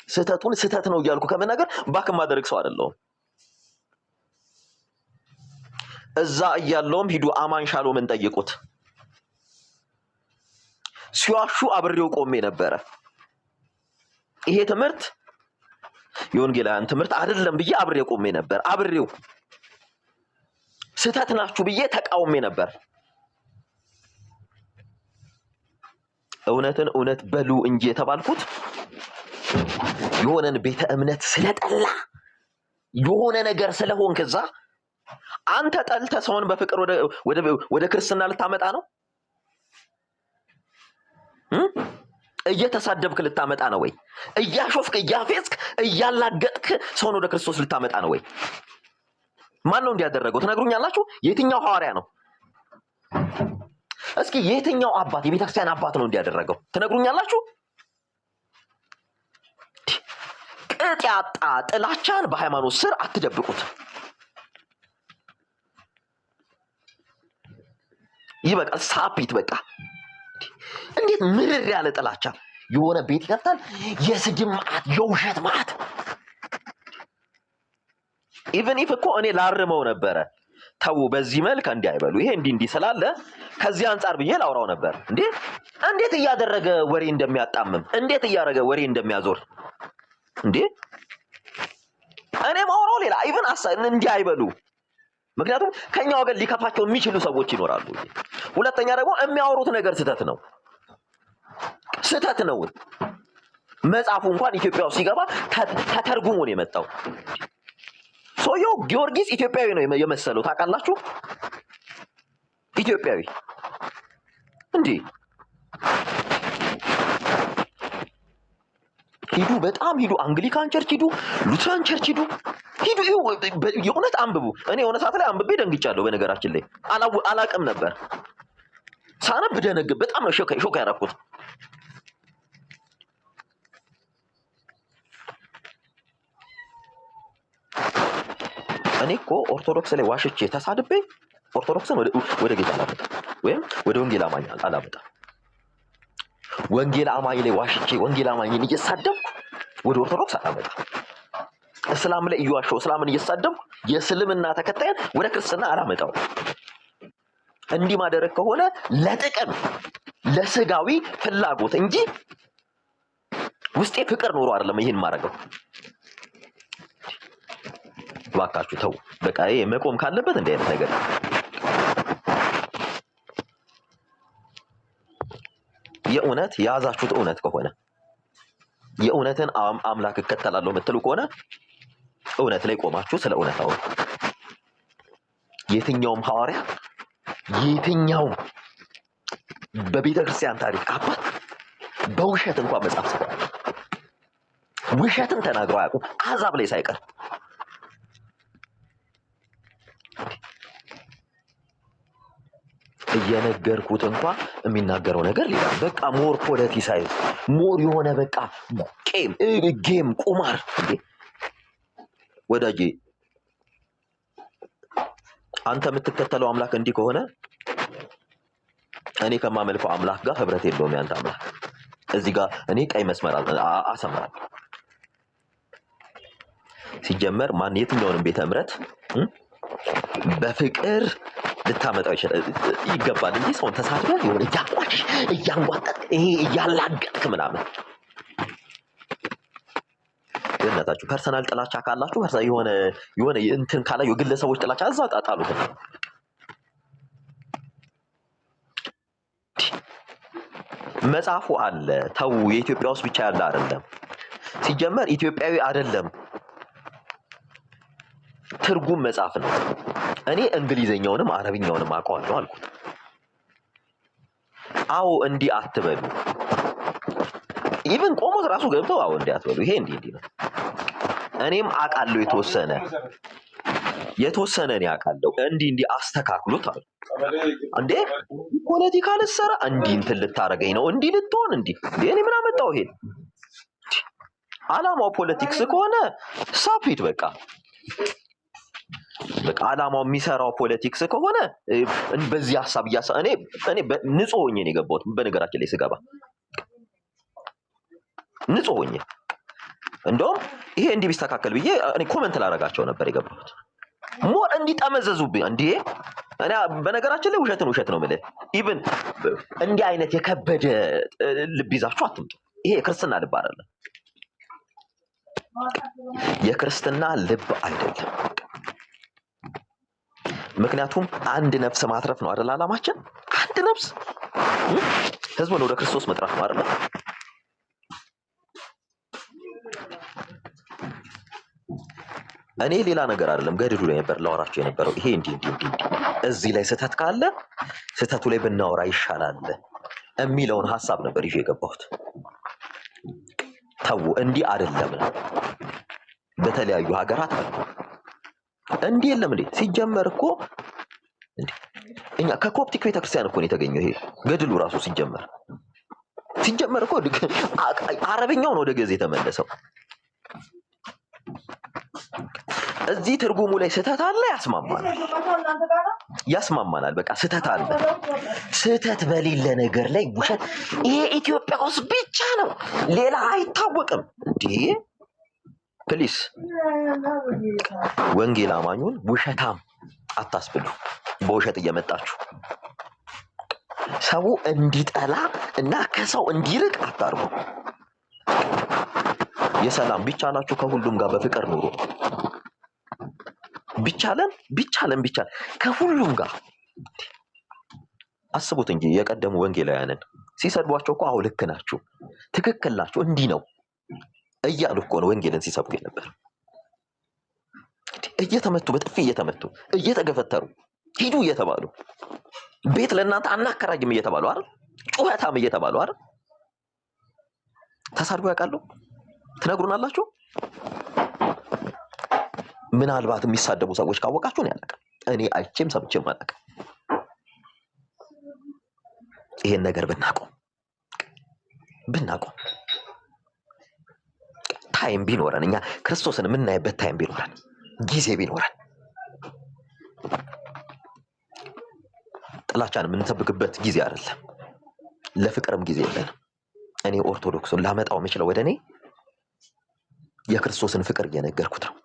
ስህተቱን ስህተት ነው እያልኩ ከመናገር ባክ ማድረግ ሰው አይደለሁም። እዛ እያለውም ሂዱ አማን ሻሎምን ጠይቁት። ሲዋሹ አብሬው ቆሜ ነበረ። ይሄ ትምህርት የወንጌላውያን ትምህርት አይደለም ብዬ አብሬው ቆሜ ነበር። አብሬው ስህተት ናችሁ ብዬ ተቃውሜ ነበር። እውነትን እውነት በሉ እንጂ የተባልኩት የሆነን ቤተ እምነት ስለጠላ የሆነ ነገር ስለሆን ከዛ አንተ ጠልተ ሰውን በፍቅር ወደ ክርስትና ልታመጣ ነው? እየተሳደብክ ልታመጣ ነው ወይ? እያሾፍክ እያፌዝክ እያላገጥክ ሰውን ወደ ክርስቶስ ልታመጣ ነው ወይ? ማን ነው እንዲያደረገው ትነግሩኛላችሁ? የትኛው ሐዋርያ ነው? እስኪ የትኛው አባት የቤተክርስቲያን አባት ነው እንዲያደረገው ትነግሩኛላችሁ? ቅጥ ያጣ ጥላቻን በሃይማኖት ስር አትደብቁት። ይበቃል። ሳፒት በቃ እንዴት ምርር ያለ ጥላቻ የሆነ ቤት ይከፍታል። የስድብ ማዕት፣ የውሸት ማዕት። ኢቭን ኢፍ እኮ እኔ ላርመው ነበረ። ተው በዚህ መልክ እንዲህ አይበሉ፣ ይሄ እንዲህ ስላለ ከዚህ አንፃር ብዬ ላውራው ነበር። እንዴት እያደረገ ወሬ እንደሚያጣምም፣ እንዴት እያደረገ ወሬ እንደሚያዞር እንዴ! እኔ ማውራው ሌላ ኢቭን እንዲህ አይበሉ። ምክንያቱም ከኛ ወገን ሊከፋቸው የሚችሉ ሰዎች ይኖራሉ። ሁለተኛ ደግሞ የሚያወሩት ነገር ስህተት ነው። መጽሐፉ እንኳን ኢትዮጵያ ውስጥ ሲገባ ተተርጉሞ ነው የመጣው። ሰውየው ጊዮርጊስ ኢትዮጵያዊ ነው የመሰለው ታውቃላችሁ? ኢትዮጵያዊ እንዴ! ሂዱ፣ በጣም ሂዱ። አንግሊካን ቸርች ሂዱ፣ ሉትራን ቸርች ሂዱ። የእውነት አንብቡ። እኔ የሆነ ሰዓት ላይ አንብቤ ደንግጫለሁ። በነገራችን ላይ አላቅም ነበር። ሳነብ ደነግ በጣም ነው ሾክ ያደረኩት። እኔ እኮ ኦርቶዶክስ ላይ ዋሽቼ ተሳድቤ ኦርቶዶክስን ወደ ጌታ አላመጣም፣ ወይም ወደ ወንጌል አማኝ አላመጣም። ወንጌል አማኝ ላይ ዋሽቼ ወንጌል አማኝን እየሳደብኩ ወደ ኦርቶዶክስ አላመጣም። እስላም ላይ እየዋሸሁ እስላምን እየሳደብኩ የእስልምና ተከታይን ወደ ክርስትና አላመጣው። እንዲህ ማደረግ ከሆነ ለጥቅም ለስጋዊ ፍላጎት እንጂ ውስጤ ፍቅር ኖሮ አይደለም ይሄን ማረገው። ዋካችሁ ተው በቃ ይሄ መቆም ካለበት እንደ አይነት ነገር የእውነት ያዛችሁት እውነት ከሆነ የእውነትን አምላክ እከተላለሁ የምትሉ ከሆነ እውነት ላይ ቆማችሁ ስለ እውነት አውሩ። የትኛውም ሐዋርያ የትኛውም በቤተ ክርስቲያን ታሪክ አባት በውሸት እንኳን መጽሐፍ ጽፏል። ውሸትን ተናግረው አያውቁም፣ አሕዛብ ላይ ሳይቀር። እየነገርኩት እንኳን የሚናገረው ነገር ሌላ በቃ ሞር ፖለቲሳይዝ ሞር የሆነ በቃ ጌም ቁማር። ወዳጄ አንተ የምትከተለው አምላክ እንዲህ ከሆነ እኔ ከማመልከው አምላክ ጋር ህብረት የለውም ያንተ አምላክ። እዚህ ጋር እኔ ቀይ መስመር አሰምራለሁ። ሲጀመር ማን የትኛውንም ቤተ እምነት በፍቅር ልታመጣው ይገባል እንጂ ሰውን ተሳድበህ የሆነ እያንጓጠጥ ይሄ እያላገጥክ ምናምን የእናታችሁ ፐርሰናል ጥላቻ ካላችሁ የሆነ እንትን ካላ የግለሰቦች ጥላቻ እዛ ጣጣሉት። መጽሐፉ አለ ተው። የኢትዮጵያ ውስጥ ብቻ ያለ አይደለም። ሲጀመር ኢትዮጵያዊ አይደለም ትርጉም መጽሐፍ ነው። እኔ እንግሊዘኛውንም አረብኛውንም አውቀዋለሁ አልኩት። አዎ እንዲህ አትበሉ። ኢቭን ቆሞስ ራሱ ገብተው አዎ እንዲህ አትበሉ፣ ይሄ እንዲህ ነው። እኔም አውቃለሁ የተወሰነ እኔ አውቃለሁ። እንዲህ አስተካክሉት አሉ። እንዴ ፖለቲካ ልትሰራ እንዲህ እንትን ልታረገኝ ነው እንዲህ ልትሆን እንዲህ እኔ ምን አመጣው? ይሄ አላማው ፖለቲክስ ከሆነ ሳፒት በቃ አላማው የሚሰራው ፖለቲክስ ከሆነ በዚህ ሐሳብ እኔ ንጹህ ሆኜ ነው የገባሁት። በነገራችን ላይ ስገባ ንጹህ ሆኜ እንደውም ይሄ እንዲህ ቢስተካከል ብዬ እኔ ኮሜንት ላደርጋቸው ነበር የገባሁት። ሞር እንዲጠመዘዙብኝ እንዴ እኔ በነገራችን ላይ ውሸት ነው የምልህ። ኢቭን እንዲህ አይነት የከበደ ልብ ይዛችሁ አትምጡ። ይሄ የክርስትና ልብ አይደለም፣ የክርስትና ልብ አይደለም። ምክንያቱም አንድ ነፍስ ማትረፍ ነው አይደል አላማችን? አንድ ነፍስ ህዝቡን ወደ ክርስቶስ መጥራት ነው አይደል? እኔ ሌላ ነገር አይደለም ገድሉ ላይ ነበር ላወራቸው የነበረው። ይሄ እንዲህ እዚህ ላይ ስህተት ካለ ስህተቱ ላይ ብናወራ ይሻላል የሚለውን ሐሳብ ነበር ይዤ የገባሁት። ተው እንዲህ አይደለም ነው። በተለያዩ ሀገራት አሉ እንዲህ የለም እንዴ? ሲጀመር እኮ እኛ ከኮፕቲክ ቤተክርስቲያን እኮ ነው የተገኘው ይሄ ገድሉ ራሱ። ሲጀመር እኮ አረብኛው ነው ወደ ግዕዝ የተመለሰው። እዚህ ትርጉሙ ላይ ስህተት አለ፣ ያስማማናል። በቃ ስህተት አለ። ስህተት በሌለ ነገር ላይ ውሸት፣ ይሄ ኢትዮጵያ ውስጥ ብቻ ነው፣ ሌላ አይታወቅም እንዴ? ፕሊስ ወንጌል አማኙን ውሸታም አታስብሉ። በውሸት እየመጣችሁ ሰው እንዲጠላ እና ከሰው እንዲርቅ አታርጉ። የሰላም ቢቻላችሁ ከሁሉም ጋር በፍቅር ኑሩ። ቢቻለን ከሁሉም ጋር አስቡት እንጂ የቀደሙ ወንጌላውያንን ሲሰድቧቸው እኮ አዎ ልክ ናችሁ፣ ትክክል ናችሁ፣ እንዲህ ነው እያሉ እኮ ነው ወንጌልን ሲሰብኩ ነበር። እየተመቱ በጥፊ እየተገፈተሩ ሂዱ እየተባሉ ቤት ለእናንተ አናከራይም እየተባሉ አይደል? ጩኸታም እየተባሉ አይደል? ተሳድቦ ያውቃሉ? ትነግሩናላችሁ? ምናልባት የሚሳደቡ ሰዎች ካወቃችሁ ነው ያለቀ። እኔ አይቼም ሰምቼም አላውቅም። ይሄን ነገር ብናቆም ታይም ቢኖረን እኛ ክርስቶስን የምናይበት ታይም ቢኖረን ጊዜ ቢኖረን ጥላቻን የምንሰብክበት ጊዜ አይደለም። ለፍቅርም ጊዜ የለንም። እኔ ኦርቶዶክሱን ላመጣው የምችለው ወደ እኔ የክርስቶስን ፍቅር እየነገርኩት ነው።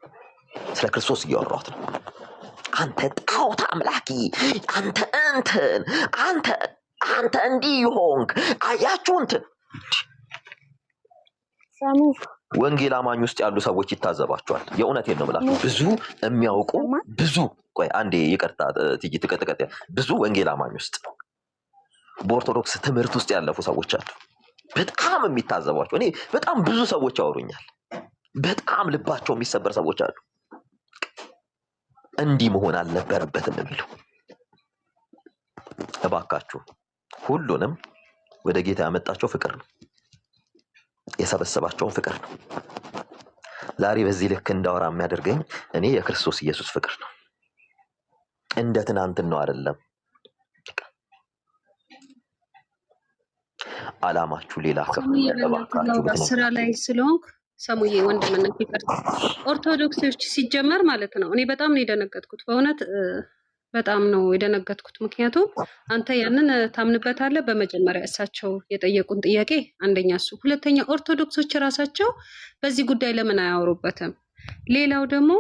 ስለ ክርስቶስ እያወራሁት ነው። አንተ ጣዖት አምላኪ፣ አንተ እንትን፣ አንተ እንዲህ ሆንክ፣ አያችሁ እንትን። ወንጌል አማኝ ውስጥ ያሉ ሰዎች ይታዘባቸዋል። የእውነቴን ነው የምላቸው። ብዙ የሚያውቁ ብዙ ቆይ አንዴ ይቅርታ ትጂ ትቀጥቀጥ ብዙ ወንጌል አማኝ ውስጥ በኦርቶዶክስ ትምህርት ውስጥ ያለፉ ሰዎች አሉ። በጣም የሚታዘቧቸው እኔ በጣም ብዙ ሰዎች ያወሩኛል። በጣም ልባቸው የሚሰበር ሰዎች አሉ። እንዲህ መሆን አልነበረበትም የሚሉ እባካችሁ ሁሉንም ወደ ጌታ ያመጣቸው ፍቅር ነው። የሰበሰባቸውን ፍቅር ነው። ዛሬ በዚህ ልክ እንዳወራ የሚያደርገኝ እኔ የክርስቶስ ኢየሱስ ፍቅር ነው። እንደ ትናንት ነው አይደለም። አላማችሁ ሌላ ከሆነ ስራ ላይ ስለሆንክ ሰሙዬ ወንድምነት ይቅርታ። ኦርቶዶክሶች ሲጀመር ማለት ነው እኔ በጣም ነው የደነገጥኩት። በእውነት በጣም ነው የደነገጥኩት። ምክንያቱም አንተ ያንን ታምንበታለህ። በመጀመሪያ እሳቸው የጠየቁን ጥያቄ አንደኛ እሱ፣ ሁለተኛ ኦርቶዶክሶች ራሳቸው በዚህ ጉዳይ ለምን አያወሩበትም? ሌላው ደግሞ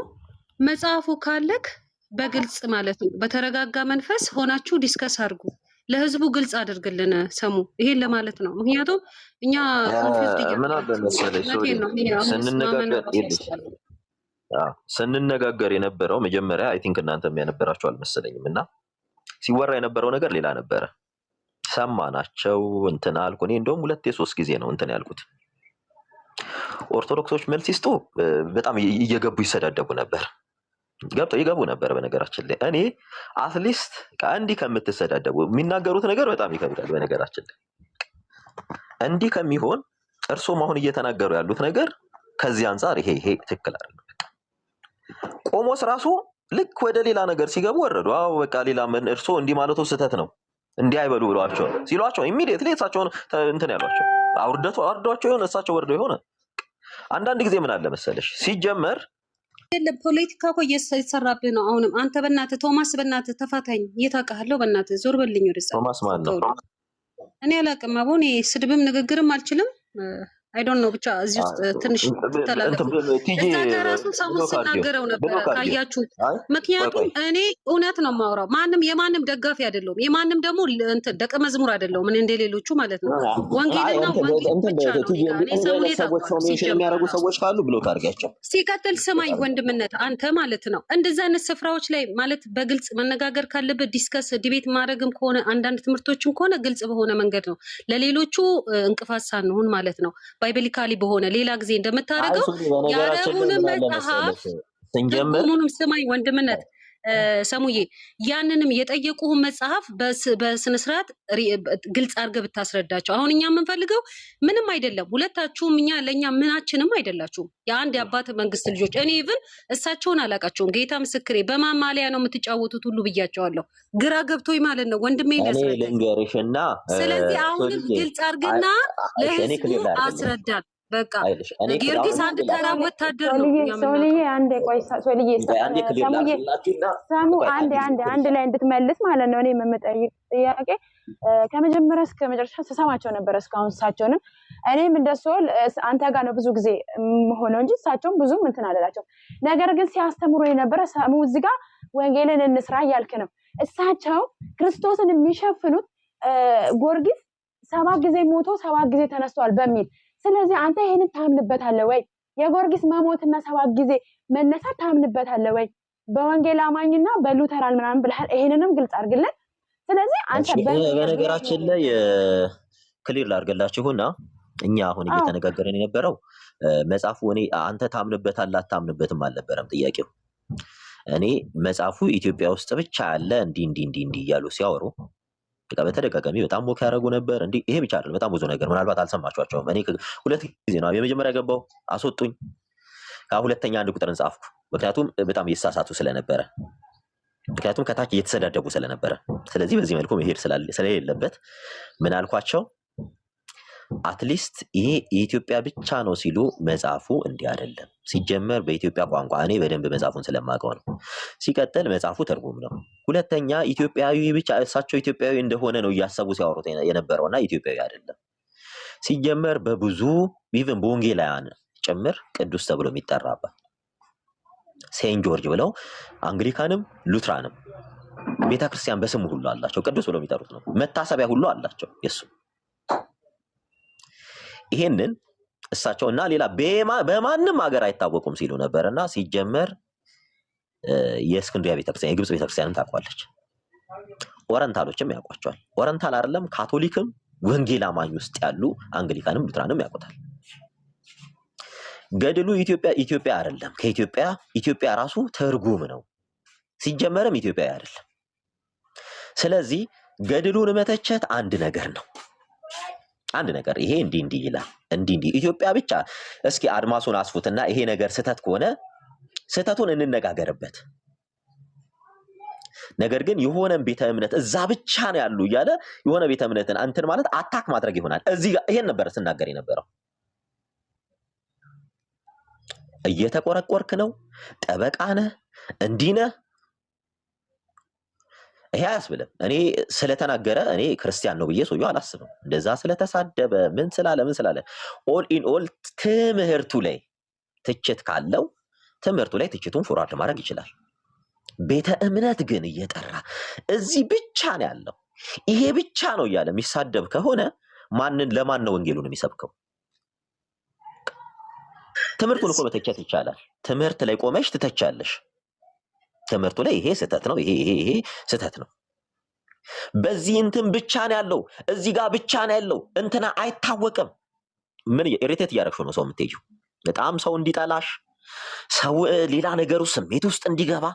መጽሐፉ ካለክ በግልጽ ማለት ነው በተረጋጋ መንፈስ ሆናችሁ ዲስከስ አድርጉ። ለህዝቡ ግልጽ አድርግልን ሰሙ። ይሄን ለማለት ነው። ምክንያቱም እኛ ስንነጋገር የነበረው መጀመሪያ አይ ቲንክ እናንተ የሚያነበራችሁ አልመሰለኝም እና ሲወራ የነበረው ነገር ሌላ ነበረ። ሰማናቸው እንትን አልኩ። እኔ እንደውም 2-3 ጊዜ ነው እንትን ያልኩት። ኦርቶዶክሶች መልስ ይስጡ በጣም እየገቡ ይሰዳደቡ ነበር። ገብተው ይገቡ ነበር። በነገራችን ላይ እኔ አትሊስት እንዲህ ከምትሰዳደቡ የሚናገሩት ነገር በጣም ይከብዳል። በነገራችን ላይ እንዲህ ከሚሆን እርሶም አሁን እየተናገሩ ያሉት ነገር ከዚህ አንፃር ይሄ ትክክል አይደለም። ቆሞስ ራሱ ልክ ወደ ሌላ ነገር ሲገቡ ወረዱ። አዎ በቃ ሌላ ምን እርሶ እንዲህ ማለቱ ስህተት ነው እንዲህ አይበሉ ብለዋቸው ሲሏቸው ኢሚዲየትሊ እሳቸውን እንትን ያሏቸው አውርዷቸው ይሆን እሳቸው ወርደው ይሆን። አንዳንድ ጊዜ ምን አለ መሰለሽ ሲጀመር ፖለቲካ እኮ እየተሰራብህ ነው። አሁንም አንተ በእናትህ ቶማስ በእናትህ ተፋታኝ እየታውቃለሁ። በእናትህ ዞር በልኝ ወደዛ። ቶማስ ማን ነው? እኔ አላውቅም። አሁን ስድብም ንግግርም አልችልም። አይ ዶንት ኖ ብቻ እዚህ ውስጥ ትንሽ ተላለፈ እዛ ከራሱ ሰው ሲናገረው ነበር ካያችሁት። ምክንያቱም እኔ እውነት ነው የማወራው። ማንም የማንም ደጋፊ አይደለሁም፣ የማንም ደግሞ እንትን ደቀ መዝሙር አይደለሁም። እኔ እንደሌሎቹ ማለት ነው። ወንጌልና ወንጌል ብቻ ነው። እኔ ሰሙኔ የሚያደርጉ ሰዎች ካሉ ብሎክ አድርጋቸው። ሲቀጥል ስማኝ ወንድምነት አንተ ማለት ነው እንደዛ አይነት ስፍራዎች ላይ ማለት በግልጽ መነጋገር ካለበት ዲስከስ ዲቤት ማድረግም ከሆነ አንዳንድ ትምህርቶችም ከሆነ ግልጽ በሆነ መንገድ ነው ለሌሎቹ እንቅፋት ሳንሆን ማለት ነው። ባይብሊካሊ በሆነ ሌላ ጊዜ እንደምታደርገው ያረቡንም መጽሐፍ ትርጉሙንም ስማኝ ወንድምነት ሰሙዬ ያንንም የጠየቁህን መጽሐፍ በስነስርዓት ግልጽ አድርገህ ብታስረዳቸው። አሁን እኛ የምንፈልገው ምንም አይደለም። ሁለታችሁም እኛ ለእኛ ምናችንም አይደላችሁም። የአንድ የአባት መንግስት ልጆች። እኔ ብን እሳቸውን አላውቃቸውም። ጌታ ምስክሬ በማማለያ ነው የምትጫወቱት ሁሉ ብያቸዋለሁ። ግራ ገብቶኝ ማለት ነው ወንድሜ ልንገርሽና ስለዚህ አሁንም ግልጽ አድርግና ለህዝቡ አስረዳል። በቃ ጊዮርጊስ አንድ ተራ ወታደር ነው። ሶልዬ አንዴ ቆይ ሶልዬ ሰሙ አንድ ላይ እንድትመልስ ማለት ነው። እኔ የምጠይቅ ጥያቄ ከመጀመሪያ እስከ መጨረሻ ስሰማቸው ነበር እስካሁን። እሳቸውንም እኔም እንደሱ አንተ ጋር ነው ብዙ ጊዜ ሆነው እንጂ እሳቸውም ብዙም እንትን አላላቸው። ነገር ግን ሲያስተምሩ የነበረ ሰሙ እዚህ ጋር ወንጌልን እንስራ እያልክ ነው። እሳቸው ክርስቶስን የሚሸፍኑት ጊዮርጊስ 7 ጊዜ ሞቶ 7 ጊዜ ተነስቷል በሚል ስለዚህ አንተ ይሄንን ታምንበታለህ ወይ? የጊዮርጊስ መሞትና 7 ጊዜ መነሳት ታምንበታለህ ወይ? በወንጌል አማኝና በሉተራን ምናምን ብለሃል። ይሄንንም ግልጽ አድርግልን። ስለዚህ አንተ በነገራችን ላይ ክሊር ላድርግላችሁና እኛ አሁን እየተነጋገረን የነበረው መጽሐፉ እኔ አንተ ታምንበታለህ አታምንበትም አልነበረም ጥያቄው። እኔ መጽሐፉ ኢትዮጵያ ውስጥ ብቻ ያለ እንዲህ እያሉ ሲያወሩ በተደጋጋሚ በጣም ሞክ ያደረጉ ነበር። እንዲህ ይሄ ብቻ አይደለም፣ በጣም ብዙ ነገር ምናልባት አልሰማችኋቸውም። እኔ 2 ጊዜ ነው የመጀመሪያ ገባው አስወጡኝ። ከሁለተኛ 1 ቁጥርን ጻፍኩ። ምክንያቱም በጣም እየተሳሳቱ ስለነበረ፣ ምክንያቱም ከታች እየተሰዳደቡ ስለነበረ። ስለዚህ በዚህ መልኩ መሄድ ስለሌለበት ምን አልኳቸው? አትሊስት ይሄ የኢትዮጵያ ብቻ ነው ሲሉ መጽሐፉ እንዲህ አይደለም። ሲጀመር በኢትዮጵያ ቋንቋ እኔ በደንብ መጽሐፉን ስለማውቀው ነው። ሲቀጥል መጽሐፉ ትርጉም ነው። ሁለተኛ ኢትዮጵያዊ ብቻ እሳቸው ኢትዮጵያዊ እንደሆነ ነው እያሰቡ ሲያወሩት የነበረውና ኢትዮጵያዊ አይደለም። ሲጀመር በብዙ ኢቭን በወንጌላውያን ጭምር ቅዱስ ተብሎ የሚጠራበት ሴንት ጆርጅ ብለው አንግሊካንም ሉትራንም ቤተክርስቲያን በስሙ ሁሉ አላቸው ቅዱስ ብለው የሚጠሩት ነው። መታሰቢያ ሁሉ አላቸው የሱ። ይሄንን እሳቸውና ሌላ በማንም ሀገር አይታወቁም ሲሉ ነበርና ሲጀመር የእስክንድሪያ ቤተክርስቲያን የግብጽ ቤተክርስቲያንን ታውቋለች። ኦረንታሎችም ያውቋቸዋል። ኦረንታል አይደለም ካቶሊክም ወንጌል አማኝ ውስጥ ያሉ አንግሊካንም ሉትራንም ያውቁታል። ገድሉ ኢትዮጵያ አይደለም። ኢትዮጵያ ራሱ ትርጉም ነው። ሲጀመርም ኢትዮጵያ አይደለም። ስለዚህ ገድሉን መተቸት አንድ ነገር ነው። አንድ ነገር ይሄ እንዲህ ይላል እንዲህ ኢትዮጵያ ብቻ። እስኪ አድማሱን አስፉትና ይሄ ነገር ስህተት ከሆነ ስህተቱን እንነጋገርበት። ነገር ግን የሆነ ቤተ እምነት እዛ ብቻ ነው ያሉ እያለ የሆነ ቤተ እምነትን አንተን ማለት አታክ ማድረግ ይሆናል። እዚህ ጋር ይሄን ነበር ስናገር የነበረው። እየተቆረቆርክ ነው፣ ጠበቃ ነህ፣ እንዲህ ነህ። ይሄ አያስብልም። እኔ ስለተናገረ እኔ ክርስቲያን ነው ብዬ ሰውየው አላስብም። እንደዛ ስለተሳደበ ምን ስላለ ኦል ኢን ኦል ትምህርቱ ላይ ትችት ካለው ትምህርቱ ላይ ትችቱን ፎርዋርድ ማድረግ ይችላል። ቤተ እምነት ግን እየጠራ እዚህ ብቻ ነው ያለው ይሄ ብቻ ነው እያለ የሚሳደብ ከሆነ ለማን ነው ወንጌሉን የሚሰብከው? ትምህርቱን እኮ መተቸት ይቻላል። ትምህርት ላይ ቆመሽ ትተቻለሽ። ትምህርቱ ላይ ይሄ ስህተት ነው፣ ይሄ ስህተት ነው፣ በዚህ እንትን ብቻ ነው ያለው፣ እዚህ ጋር ብቻ ነው ያለው፣ እንትና አይታወቅም። ምን ኢሪቴት እያደረግሽ ነው ሰው የምትሄጂው? በጣም ሰው እንዲጠላሽ፣ ሰው ሌላ ነገሩ ስሜት ውስጥ እንዲገባ።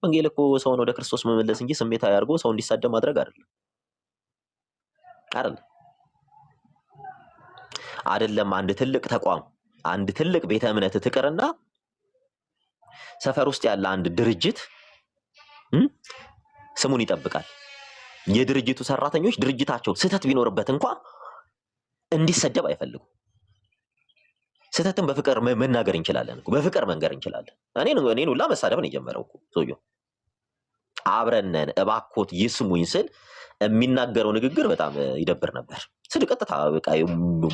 ወንጌል እኮ ሰውን ወደ ክርስቶስ መመለስ እንጂ ስሜት አያርጎ ሰው እንዲሳደብ ማድረግ አይደለም። አንድ ትልቅ ተቋም አንድ ትልቅ ቤተ እምነት ትቅርና ሰፈር ውስጥ ያለ አንድ ድርጅት ስሙን ይጠብቃል። የድርጅቱ ሰራተኞች ድርጅታቸው ስህተት ቢኖርበት እንኳን እንዲሰደብ አይፈልጉም። ስህተትን በፍቅር መናገር እንችላለን፣ በፍቅር መንገር እንችላለን። እኔን ሁላ መሳደብ ነው የጀመረው እኮ ሰውየው። አብረነን እባኮት ይስሙኝ ስል የሚናገረው ንግግር በጣም ይደብር ነበር። ቀጥታ በቃ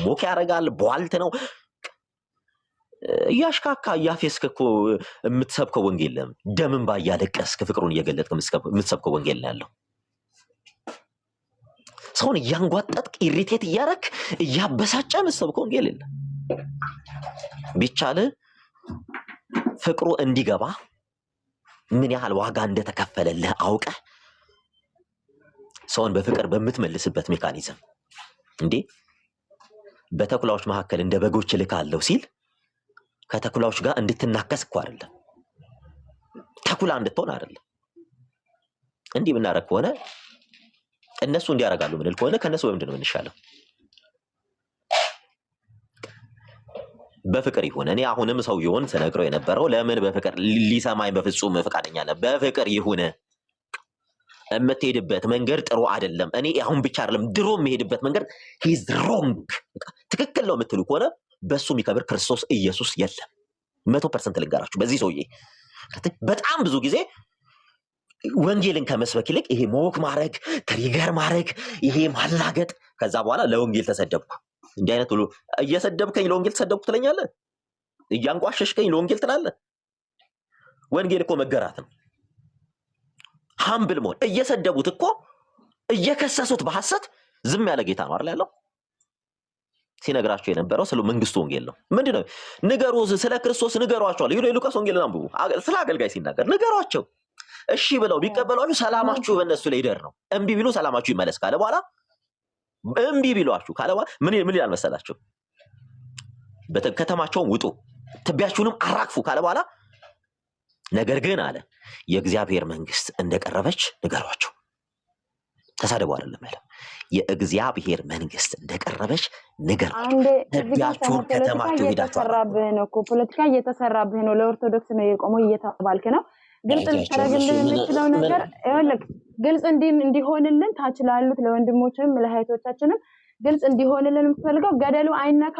ሞክ ያደርጋል፣ ቧልት ነው እያሽካካ እያፌስክ እኮ የምትሰብከው ወንጌል የለም። ደምን ባያለቀስክ ፍቅሩን እየገለጥክ የምትሰብከው ወንጌል ነው ያለው። ሰውን እያንጓጠጥክ ኢሪቴት እያረክ እያበሳጨ የምትሰብከው ወንጌል የለም። ቢቻል ፍቅሩ እንዲገባ ምን ያህል ዋጋ እንደተከፈለልህ አውቀህ ሰውን በፍቅር በምትመልስበት ሜካኒዝም እንዴ በተኩላዎች መካከል እንደ በጎች ልካለሁ ሲል ከተኩላዎች ጋር እንድትናከስ እኮ አይደለም፣ ተኩላ እንድትሆን አይደለም። እንዲህ ብናረግ ከሆነ እነሱ እንዲያረጋሉ ምንል ከሆነ ከነሱ በምንድን ነው የምንሻለው? በፍቅር ይሁን። እኔ አሁንም ሰውየውን ስነግረው የነበረው ለምን በፍቅር ሊሰማኝ በፍጹም ፈቃደኛ ነበር። በፍቅር ይሁን። የምትሄድበት መንገድ ጥሩ አይደለም። እኔ አሁን ብቻ አይደለም ድሮ የምሄድበት መንገድ ሂዝ ሮንግ ትክክል ነው የምትሉ ከሆነ በሱ የሚከብር ክርስቶስ ኢየሱስ የለም። 100% ልንገራችሁ። በዚህ ሰውዬ በጣም ብዙ ጊዜ ወንጌልን ከመስበክ ይልቅ ይሄ ሞክ ማድረግ፣ ትሪገር ማድረግ፣ ይሄ ማላገጥ፣ ከዛ በኋላ ለወንጌል ተሰደብኩ። እንዲህ አይነት ሁሉ እየሰደብከኝ ለወንጌል ተሰደብኩ ትለኛለህ፣ እያንቋሸሽከኝ ለወንጌል ትላለህ። ወንጌል እኮ መገራት ነው፣ ሃምብል መሆን። እየሰደቡት እኮ እየከሰሱት በሐሰት ዝም ያለ ጌታ ነው አይደል ያለው። ሲነግራቸው የነበረው ስለ መንግስቱ ወንጌል ነው። ምንድነው? ንገሩ፣ ስለ ክርስቶስ ንገሯቸው። የሉቃስ ወንጌልን አንብቡ። ስለ አገልጋይ ሲናገር ንገሯቸው። እሺ ብለው ቢቀበሏችሁ ሰላማችሁ በእነሱ ላይ ይደር ነው። እምቢ ቢሉ ሰላማችሁ ይመለስ ካለ በኋላ እምቢ ቢሏችሁ ካለ በኋላ ምን ይላል መሰላችሁ? ከተማቸውን ውጡ፣ ትቢያችሁንም አራግፉ ካለ በኋላ ነገር ግን አለ የእግዚአብሔር መንግስት እንደቀረበች ንገሯቸው። ተሳደቡ አይደለም ያለው፣ የእግዚአብሔር መንግስት እንደቀረበች ንገሯቸው። ትቢያችሁን ከተማችሁ ሄዳችሁ ፖለቲካ እየተሰራብህ ነው። ለኦርቶዶክስ ነው የቆመው እየተባልክ ነው። ግልጽ ልታደርግልን የምችለው ነገር ይኸውልህ፣ ግልጽ እንዲሆንልን ታች ላሉት ለወንድሞችም ለእህቶቻችንም ግልጽ እንዲሆንልን የምትፈልገው ገደሉ አይነካ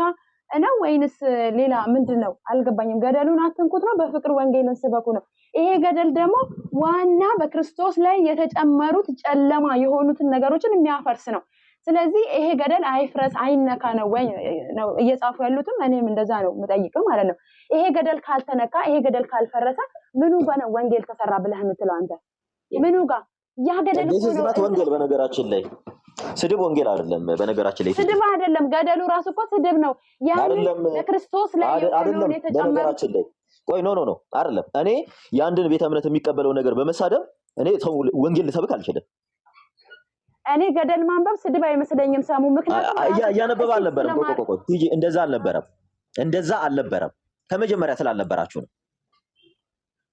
ነው ወይንስ ሌላ ምንድን ነው? አልገባኝም። ገደሉን አትንኩት ነው፣ በፍቅር ወንጌልን ስበኩ ነው። ይሄ ገደል ደግሞ ዋና በክርስቶስ ላይ የተጨመሩት ጨለማ የሆኑትን ነገሮችን የሚያፈርስ ነው። ስለዚህ ይሄ ገደል አይፍረስ አይነካ ነው ወይ ነው እየጻፉ ያሉትም እኔም እንደዛ ነው የምጠይቀው ማለት ነው። ይሄ ገደል ካልተነካ ይሄ ገደል ካልፈረሰ ምኑ ጋር ነው ወንጌል ተሰራ ብለህ የምትለው አንተ? ምኑ ጋር ያ ገደል እኮ ነው ወንጌል? በነገራችን ላይ ስድብ ወንጌል አይደለም። በነገራችን ላይ ስድብ አይደለም፣ ገደሉ ራሱ እኮ ስድብ ነው። ያንን ለክርስቶስ ላይ አይደለም። በነገራችን ላይ ቆይ ኖ አይደለም። እኔ የአንድን ቤተ እምነት የሚቀበለው ነገር በመሳደብ እኔ ወንጌል ልሰብክ አልችልም። እኔ ገደል ማንበብ ስድብ አይመስለኝም። ሰሙ ምክንያቱም ያነበበ አልነበረም። ቆይ ቲጂ እንደዛ አልነበረም። ከመጀመሪያ ስላልነበራችሁ ነው።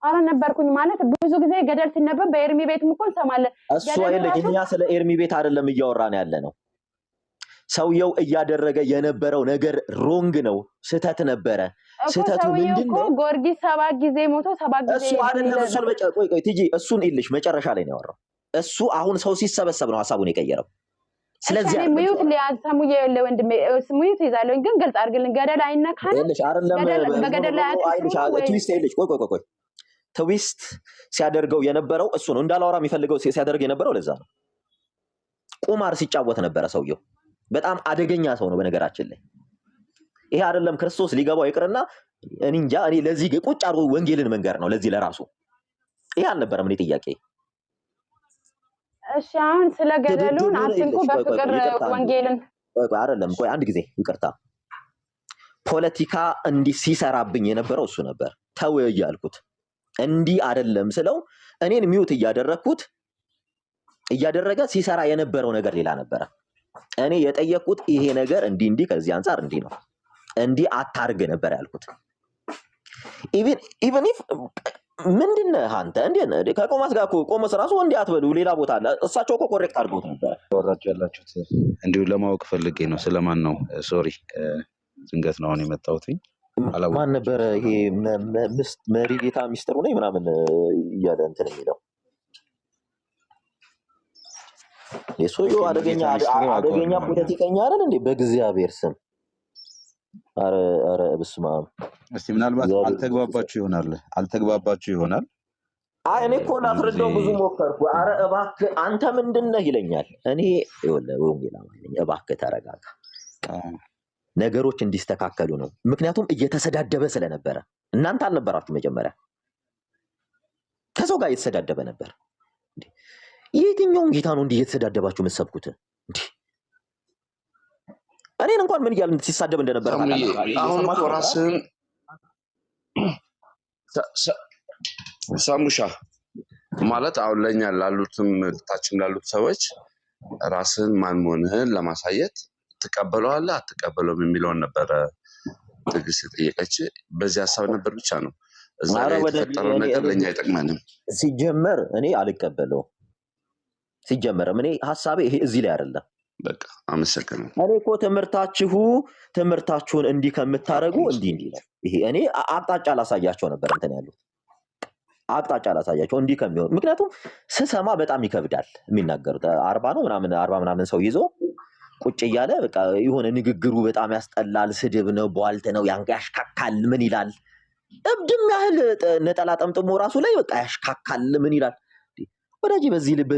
አልነበርኩኝ ማለት ብዙ ጊዜ ገደል ሲነበብ በኤርሚ ቤትም እኮ እንሰማለን። እሱ አይደለም እኛ ስለ ኤርሚ ቤት አይደለም እያወራን ያለ ነው። ሰውየው እያደረገ የነበረው ነገር ሮንግ ነው፣ ስህተት ነበረ። ስህተቱ ምንድነው? ጊዮርጊስ 7 ጊዜ ሞቶ 7 ጊዜ እሱ አይደለም። እሱን ቆይ ቲጂ እሱን ይልሽ መጨረሻ ላይ ነው ያወራው። እሱ አሁን ሰው ሲሰበሰብ ነው ሐሳቡን የቀየረው። ስለዚህ ሙዩት ሊያዝ ሰሙዬ ለወንድሜ ሙዩት ይዛለኝ ግን ግልጽ አድርግልን። ገደል አይነካል ይልሽ አይደለም። በገደል ላይ ትዊስት ይልሽ ቆይ ትዊስት ሲያደርገው የነበረው እሱ ነው። እንዳላወራ የሚፈልገው ሲያደርግ የነበረው ለዛ ነው። ቁማር ሲጫወት ነበረ ሰውየው። በጣም አደገኛ ሰው ነው በነገራችን ላይ። ይሄ አይደለም ክርስቶስ ሊገባው ይቅርና እኔ እንጃ። እኔ ለዚህ ቁጭ አድርጎ ወንጌልን መንገር ነው ለዚህ ለራሱ። ይሄ አልነበረም እኔ ጥያቄ። እሺ አሁን ስለ ገደሉን አትንኩ፣ በፍቅር ወንጌልን አይደለም። ቆይ አንድ ጊዜ ይቅርታ። ፖለቲካ እንዲህ ሲሰራብኝ የነበረው እሱ ነበር። ተው እያልኩት እንዲህ አይደለም ስለው እኔን ሚውት እያደረገ ሲሰራ የነበረው ነገር ሌላ ነበረ። እኔ የጠየቅኩት ይሄ ነገር እንዲህ ከዚህ አንፃር እንዲህ ነው፣ እንዲህ አታርግ ነበር ያልኩት። ኢቭን ኢፍ ምንድነህ አንተ እንዴ ከቆማስ ጋር ቆመስ ራሱ እንዲህ አትበሉ ሌላ ቦታ አለ። እሳቸው እኮ ኮሬክት አድርገውት ነበር። ወራችሁ ያላችሁት እንዲሁ ለማወቅ ፈልጌ ነው። ስለማን ነው? ሶሪ ድንገት ነው አሁን የመጣሁት። ማን ነበረ ይሄ መሪ ጌታ ሚስጥሩ ነው ምናምን እያለ እንትን የሚለው የሶዮ አደገኛ ፖለቲከኛ አይደል እንዴ? በእግዚአብሔር ስም አረ በስመ አብ። እስቲ ምናልባት አልተግባባችሁ ይሆናል። እኔ እኮ ላስረዳው ብዙ ሞከርኩ። አረ እባክህ አንተ ምንድነህ ይለኛል። እኔ ወንጌል አማኝ እባክህ ተረጋጋ፣ ነገሮች እንዲስተካከሉ ነው። ምክንያቱም እየተሰዳደበ ስለነበረ እናንተ አልነበራችሁ መጀመሪያ፣ ከሰው ጋር እየተሰዳደበ ነበር። የትኛውን ጌታ ነው እንዲህ እየተሰዳደባችሁ የምትሰብኩት? እኔን እንኳን ምን እያልን ሲሳደብ እንደነበረ አሁን እኮ ራስህን ሳሙሻ ማለት አሁን ለኛ ላሉትም ታችን ላሉት ሰዎች ራስህን ማን መሆንህን ለማሳየት ትቀበለዋለህ አትቀበለውም የሚለውን ነበረ ትግስት የጠየቀች። በዚህ ሀሳብ ነበር ብቻ ነው። እዛ ላይ የተፈጠረው ነገር ለኛ አይጠቅመንም። ሲጀመር እኔ አልቀበለውም። ሲጀመርም እኔ ሐሳቤ ይሄ እዚህ ላይ አይደለም። በቃ አመሰግናለሁ። እኔ እኮ ትምህርታችሁን እንዲህ ከምታረጉ እንዲህ ነው። ይሄ እኔ አቅጣጫ ላሳያቸው ነበር እንትን ያሉት አቅጣጫ ላሳያቸው እንዲህ ከሚሆን። ምክንያቱም ስሰማ በጣም ይከብዳል የሚናገሩት 40 ምናምን ሰው ይዞ ቁጭ እያለ በቃ የሆነ ንግግሩ በጣም ያስጠላል። ስድብ ነው፣ ቧልት ነው፣ ያሽካካል። ምን ይላል? እብድም ያህል ነጠላ ጠምጥሞ ራሱ ላይ በቃ ያሽካካል። ምን ይላል? ወዳጅ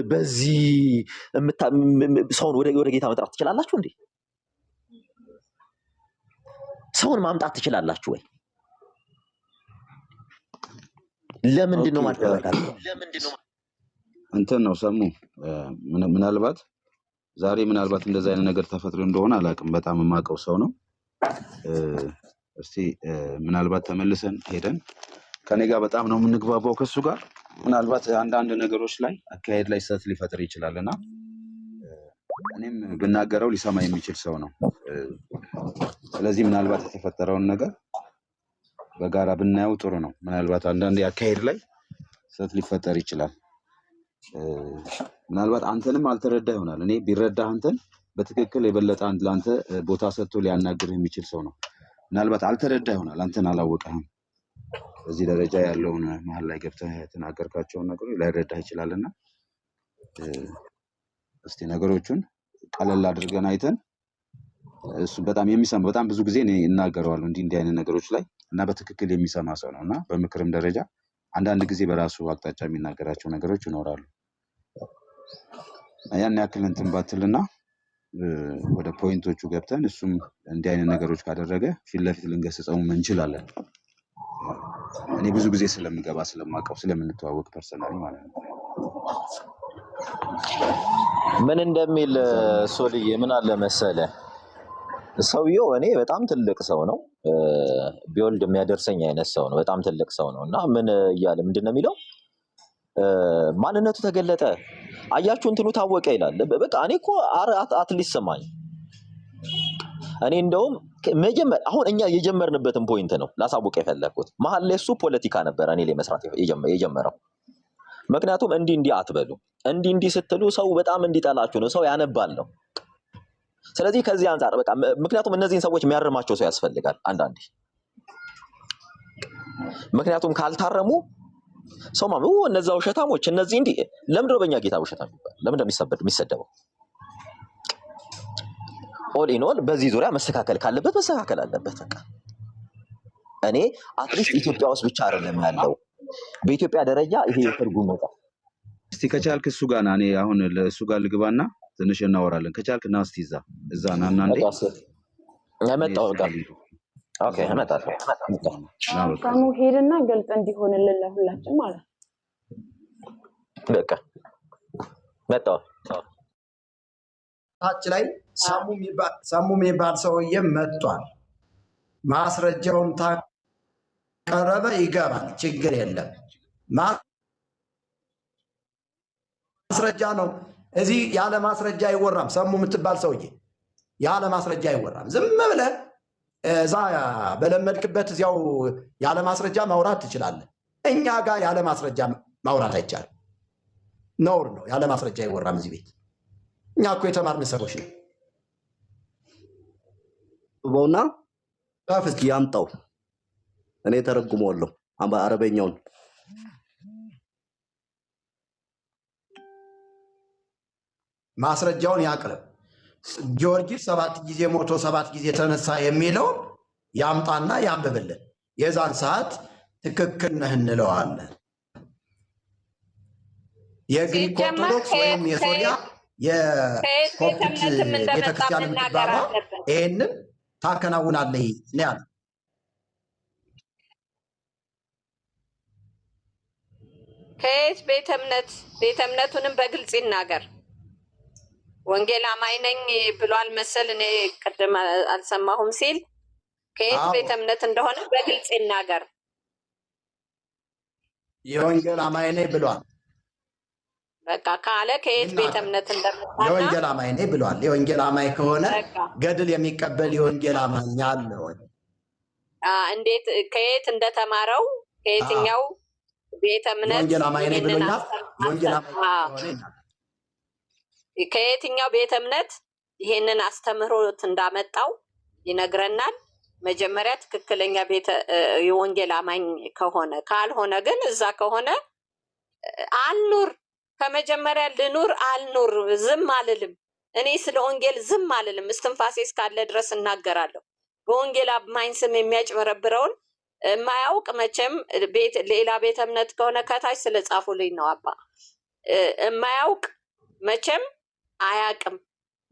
በዚህ ሰውን ወደ ጌታ መጥራት ትችላላችሁ እንዴ? ሰውን ማምጣት ትችላላችሁ ወይ? ለምንድን ነው ማደረጋችሁ? እንትን ነው ሰሙ። ምናልባት ዛሬ እንደዛ አይነት ነገር ተፈጥሮ እንደሆነ አላውቅም። በጣም የማውቀው ሰው ነው። እስቲ ምናልባት ተመልሰን ሄደን ከኔ ጋር በጣም ነው የምንግባባው ከሱ ጋር። ምናልባት አንዳንድ ነገሮች ላይ አካሄድ ላይ ስህተት ሊፈጥር ይችላልና እኔም ብናገረው ሊሰማ የሚችል ሰው ነው። ስለዚህ ምናልባት የተፈጠረውን ነገር በጋራ ብናየው ጥሩ ነው። ምናልባት አንዳንድ አካሄድ ላይ ስህተት ሊፈጠር ይችላል። ምናልባት አንተንም አልተረዳ ይሆናል። እኔ ቢረዳህ አንተን በትክክል የበለጠ ለአንተ ቦታ ሰጥቶ ሊያናግርህ የሚችል ሰው ነው። ምናልባት አልተረዳ ይሆናል፣ አንተን አላወቀህም። በዚህ ደረጃ ያለውን መሀል ላይ ገብተህ የተናገርካቸውን ነገሮች ላይረዳህ ይችላልና እስቲ ነገሮቹን ቀለል አድርገን አይተን እሱ በጣም የሚሰማ በጣም ብዙ ጊዜ እኔ እናገረዋለሁ እንዲህ አይነት ነገሮች ላይ እና በትክክል የሚሰማ ሰው ነውና በምክርም ደረጃ አንዳንድ ጊዜ በራሱ አቅጣጫ የሚናገራቸው ነገሮች ይኖራሉ። ያን ያክል እንትን ባትልና ወደ ፖይንቶቹ ገብተን እሱም እንዲህ አይነት ነገሮች ካደረገ ፊት ለፊት ልንገስጸው እንችላለን። እኔ ብዙ ጊዜ ስለምገባ ስለማውቀው ስለምንተዋወቅ ፐርሰናሊ ማለት ነው። ምን እንደሚል ሶልዬ ምን አለ መሰለ ሰውየው እኔ በጣም ትልቅ ሰው ነው፣ ቢወልድ የሚያደርሰኝ አይነት ሰው ነው። በጣም ትልቅ ሰው ነው እና ምን እያለ ምንድነው የሚለው ማንነቱ ተገለጠ፣ አያችሁ እንትኑ ታወቀ ይላል። በቃ እኔ እኮ አትሊስት ሰማኝ። እኔ እንደውም አሁን እኛ የጀመርንበትን ፖይንት ነው ላሳውቅ የፈለኩት። መሀል ላይ እሱ ፖለቲካ ነበር እኔ ላይ መስራት የጀመረው። ምክንያቱም እንዲህ አትበሉ፣ እንዲህ ስትሉ ሰው በጣም እንዲጠላችሁ ነው፣ ሰው ያነባል ነው። ስለዚህ ከዚህ አንፃር በቃ ምክንያቱም እነዚህን ሰዎች የሚያርማቸው ሰው ያስፈልጋል አንዳንዴ። ምክንያቱም ካልታረሙ ሰው ማሙ እነዛ ውሸታሞች እነዚህ እንዲህ ለምንድነው በእኛ ጌታ ውሸታም ይባላል? ለምንድነው የሚሰደበው? ኦል ኢን ኦል በዚህ ዙሪያ መስተካከል ካለበት መስተካከል አለበት። በቃ እኔ አትሊስት ኢትዮጵያ ውስጥ ብቻ አይደለም ያለው፣ በኢትዮጵያ ደረጃ ይሄ ትርጉም ነው። እስቲ ከቻልክ እሱ ጋር ና፣ እኔ አሁን ለእሱ ጋር ልግባና ትንሽ እናወራለን። ከቻልክ ና እስቲ እዛ ናና እንዴ ያመጣው ጋር ኦኬ እመጣለሁ። ሳሙ ሄድና ገልጽ እንዲሆንልን ለሁላችን ማለት በቃ መጣው። ታች ላይ ሳሙ የሚባል ሰውዬ መጥቷል። ማስረጃውን ታቀረበ ይገባል፣ ችግር የለም። ማስረጃ ነው። እዚህ ያለ ማስረጃ አይወራም። ሰሙ የምትባል ሰውዬ ያለ ማስረጃ አይወራም። ዝም ብለህ እዛ በለመድክበት እዚያው ያለ ማስረጃ ማውራት ትችላለህ። እኛ ጋር ያለ ማስረጃ ማውራት አይቻልም፣ ነውር ነው። ያለ ማስረጃ አይወራም እዚህ ቤት። እኛ እኮ የተማርን ሰዎች ነው። በውና እስኪ ያምጣው፣ እኔ ተረጉመዋለሁ አረበኛውን። ማስረጃውን ያቅርብ። ጊዮርጊስ 7 ጊዜ ሞቶ 7 ጊዜ ተነሳ የሚለውን ያምጣና ያንብብልን። የዛን ሰዓት ትክክል ነህ እንለዋለን። የግሪክ ኦርቶዶክስ ወይም የሶሪያ የኮፕት ቤተክርስቲያን የምትባለው ይሄንን ታከናውናለህ ነው ያለ። ከየት ቤተ እምነቱንም በግልጽ ይናገር። ወንጌል አማኝ ነኝ ብሏል መሰል፣ እኔ ቅድም አልሰማሁም ሲል ከየት ቤተ እምነት እንደሆነ በግልጽ ይናገር። የወንጌል አማኝ ነኝ ብሏል። በቃ ካለ ከየት ቤተ እምነት እንደመጣና የወንጌል አማኝ ነኝ ብሏል። የወንጌል አማኝ ከሆነ ገድል የሚቀበል የወንጌል አማኝ አለ ወይ? እንዴት ከየት እንደተማረው ከየትኛው ቤተ እምነት የወንጌል አማኝ ነኝ ብሎኛል። የወንጌል አማኝ ከየትኛው ቤተ እምነት ይሄንን አስተምህሮት እንዳመጣው ይነግረናል። መጀመሪያ ትክክለኛ የወንጌል አማኝ ከሆነ፣ ካልሆነ ግን እዛ ከሆነ አልኑር፣ ከመጀመሪያ ልኑር አልኑር፣ ዝም አልልም። እኔ ስለ ወንጌል ዝም አልልም፣ እስትንፋሴ እስካለ ድረስ እናገራለሁ። በወንጌል አማኝ ስም የሚያጭበረብረውን የማያውቅ መቼም ሌላ ቤተ እምነት ከሆነ ከታች ስለጻፉልኝ ነው አባ የማያውቅ መቼም አያቅም።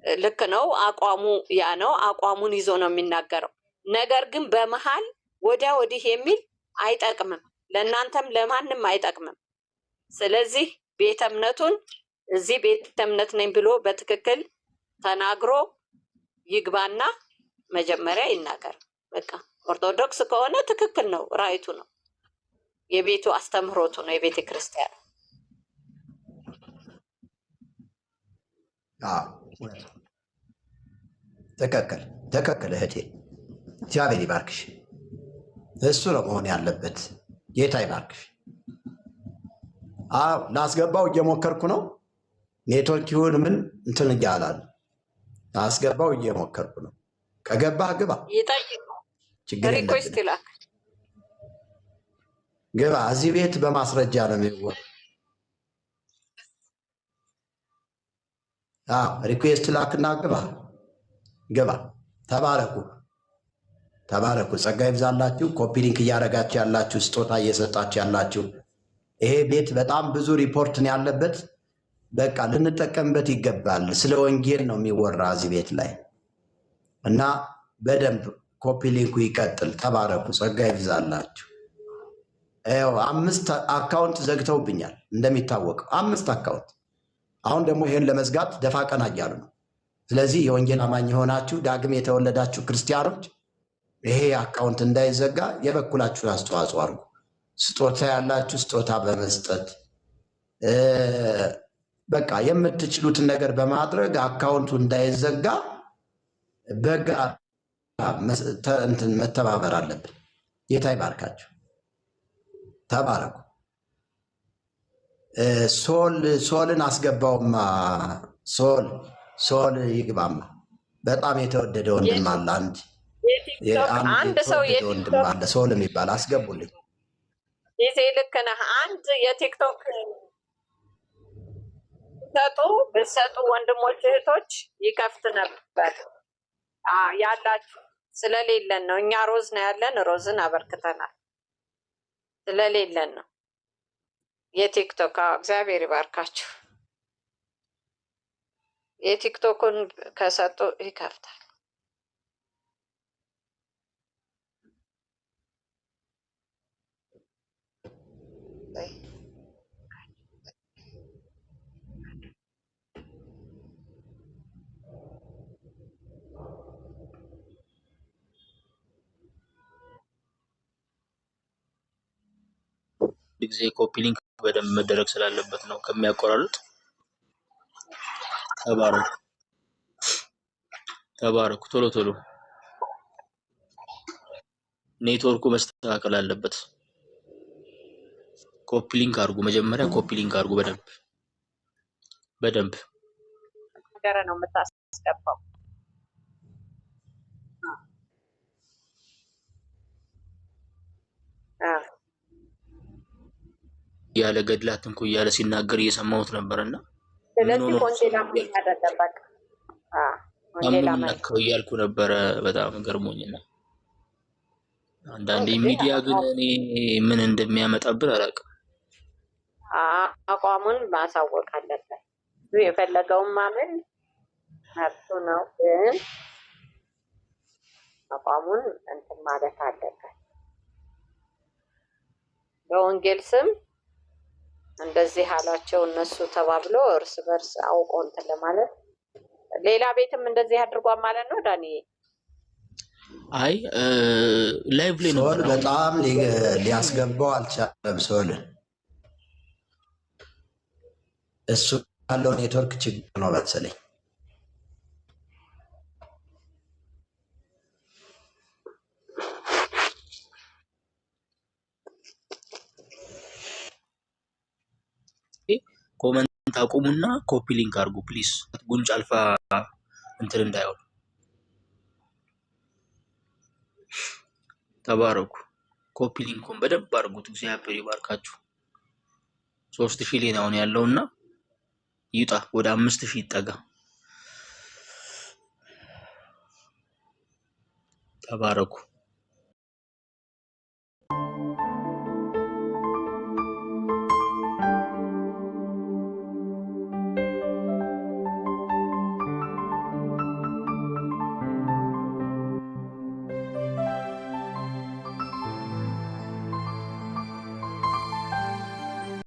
ልክ ነው፣ አቋሙ ያ ነው። አቋሙን ይዞ ነው የሚናገረው። ነገር ግን በመሃል ወዲያ ወዲህ የሚል አይጠቅምም፣ ለእናንተም ለማንም አይጠቅምም። ስለዚህ ቤተ እምነቱን እዚህ ቤተ እምነት ነኝ ብሎ በትክክል ተናግሮ ይግባና መጀመሪያ ይናገር። በቃ ኦርቶዶክስ ከሆነ ትክክል ነው፣ ራይቱ ነው፣ የቤቱ አስተምህሮቱ ነው፣ የቤተ ክርስቲያን ትክክል እህቴ፣ እግዚአብሔር ይባርክሽ። እሱ ነው መሆን ያለበት። ጌታ ይባርክሽ። አዎ ላስገባው እየሞከርኩ ነው። ኔትወርክ ይሁን ምን እንትን እያላል ላስገባው እየሞከርኩ ነው። ከገባህ ግባ፣ ችግር የለብንም። ግባ። እዚህ ቤት በማስረጃ ነው የሚወ ሪኩዌስት ላክና ግባ። ተባረኩ። ጸጋ ይብዛላችሁ። ኮፒ ሊንክ እያደረጋችሁ ያላችሁ፣ ስጦታ እየሰጣችሁ ያላችሁ፣ ይሄ ቤት በጣም ብዙ ሪፖርት ነው ያለበት። በቃ ልንጠቀምበት ይገባል። ስለ ወንጌል ነው የሚወራ እዚህ ቤት ላይ እና በደንብ ኮፒ ሊንኩ ይቀጥል። ተባረኩ፣ ጸጋ ይብዛላችሁ። ይኸው 5 አካውንት ዘግተውብኛል እንደሚታወቀው 5 አካውንት። አሁን ደግሞ ይሄን ለመዝጋት ደፋ ቀና እያሉ ነው። ስለዚህ የወንጌል አማኝ የሆናችሁ ዳግም የተወለዳችሁ ክርስቲያኖች ይሄ አካውንት እንዳይዘጋ የበኩላችሁን አስተዋጽኦ አድርጉ። ስጦታ ያላችሁ ስጦታ በመስጠት በቃ የምትችሉትን ነገር በማድረግ አካውንቱ እንዳይዘጋ በጋራ መተባበር አለብን። ጌታ ይባርካችሁ። ተባረኩ። ሶልን አስገባውማ። ሶል ይግባማ። በጣም የተወደደ ወንድም አለ። አንድ ሰው ወንድም አለ ሶል የሚባል አስገቡልኝ። ጊዜ ልክ ነህ። አንድ የቲክቶክ ብትሰጡ ወንድሞች እህቶች ይከፍት ነበር። ያላችሁ ስለሌለን ነው። እኛ ሮዝ ነው ያለን፣ ሮዝን አበርክተናል። ስለሌለን ነው የቲክቶክ። እግዚአብሔር ይባርካችሁ። የቲክቶክን ከሰጡ ይከፍታል። ጊዜ ኮፒ ሊንክ በደንብ መደረግ ስላለበት ነው ከሚያቆራርጥ። ተባረኩ። ቶሎ ቶሎ ኔትወርኩ መስተካከል አለበት። ኮፒ ሊንክ አድርጉ። መጀመሪያ ኮፒ ሊንክ አድርጉ በደንብ ነገር ነው የምታስገባው። ያለ ገድላት እንኳን ያለ ሲናገር እየሰማሁት ነበርና ስለዚህ ወንጌል አማኝ አይደለም በቃ ወንጌል አማኝ እያልኩ ነበረ። በጣም ገርሞኝና አንዳንዴ ሚዲያ ግን እኔ ምን እንደሚያመጣብን አላውቅም። አቋሙን ማሳወቅ አለበት። የፈለገውን ማመን መብቱ ነው፣ ግን አቋሙን እንትን ማለት አለበት። በወንጌል ስም እንደዚህ አላቸው እነሱ ተባብሎ እርስ በርስ አውቆ እንትን ለማለት ሌላ ቤትም እንደዚህ አድርጓል ማለት ነው። ዳኒ አይ ላይቭ ላይ ነው በጣም ሊያስገባው አልቻለም። ሶልን እሱ ያለው ኔትወርክ ችግር ነው መሰለኝ። ኮመንት አቁሙና ኮፒ ሊንክ አድርጉ ፕሊዝ። ጉንጭ አልፋ እንትን እንዳይሆን። ተባረኩ። ኮፒ ሊንኩን በደንብ አድርጉት። እግዚአብሔር ይባርካችሁ። 3000 ላይ ነው ያለውና ይጣ ወደ 5000 ይጠጋ። ተባረኩ።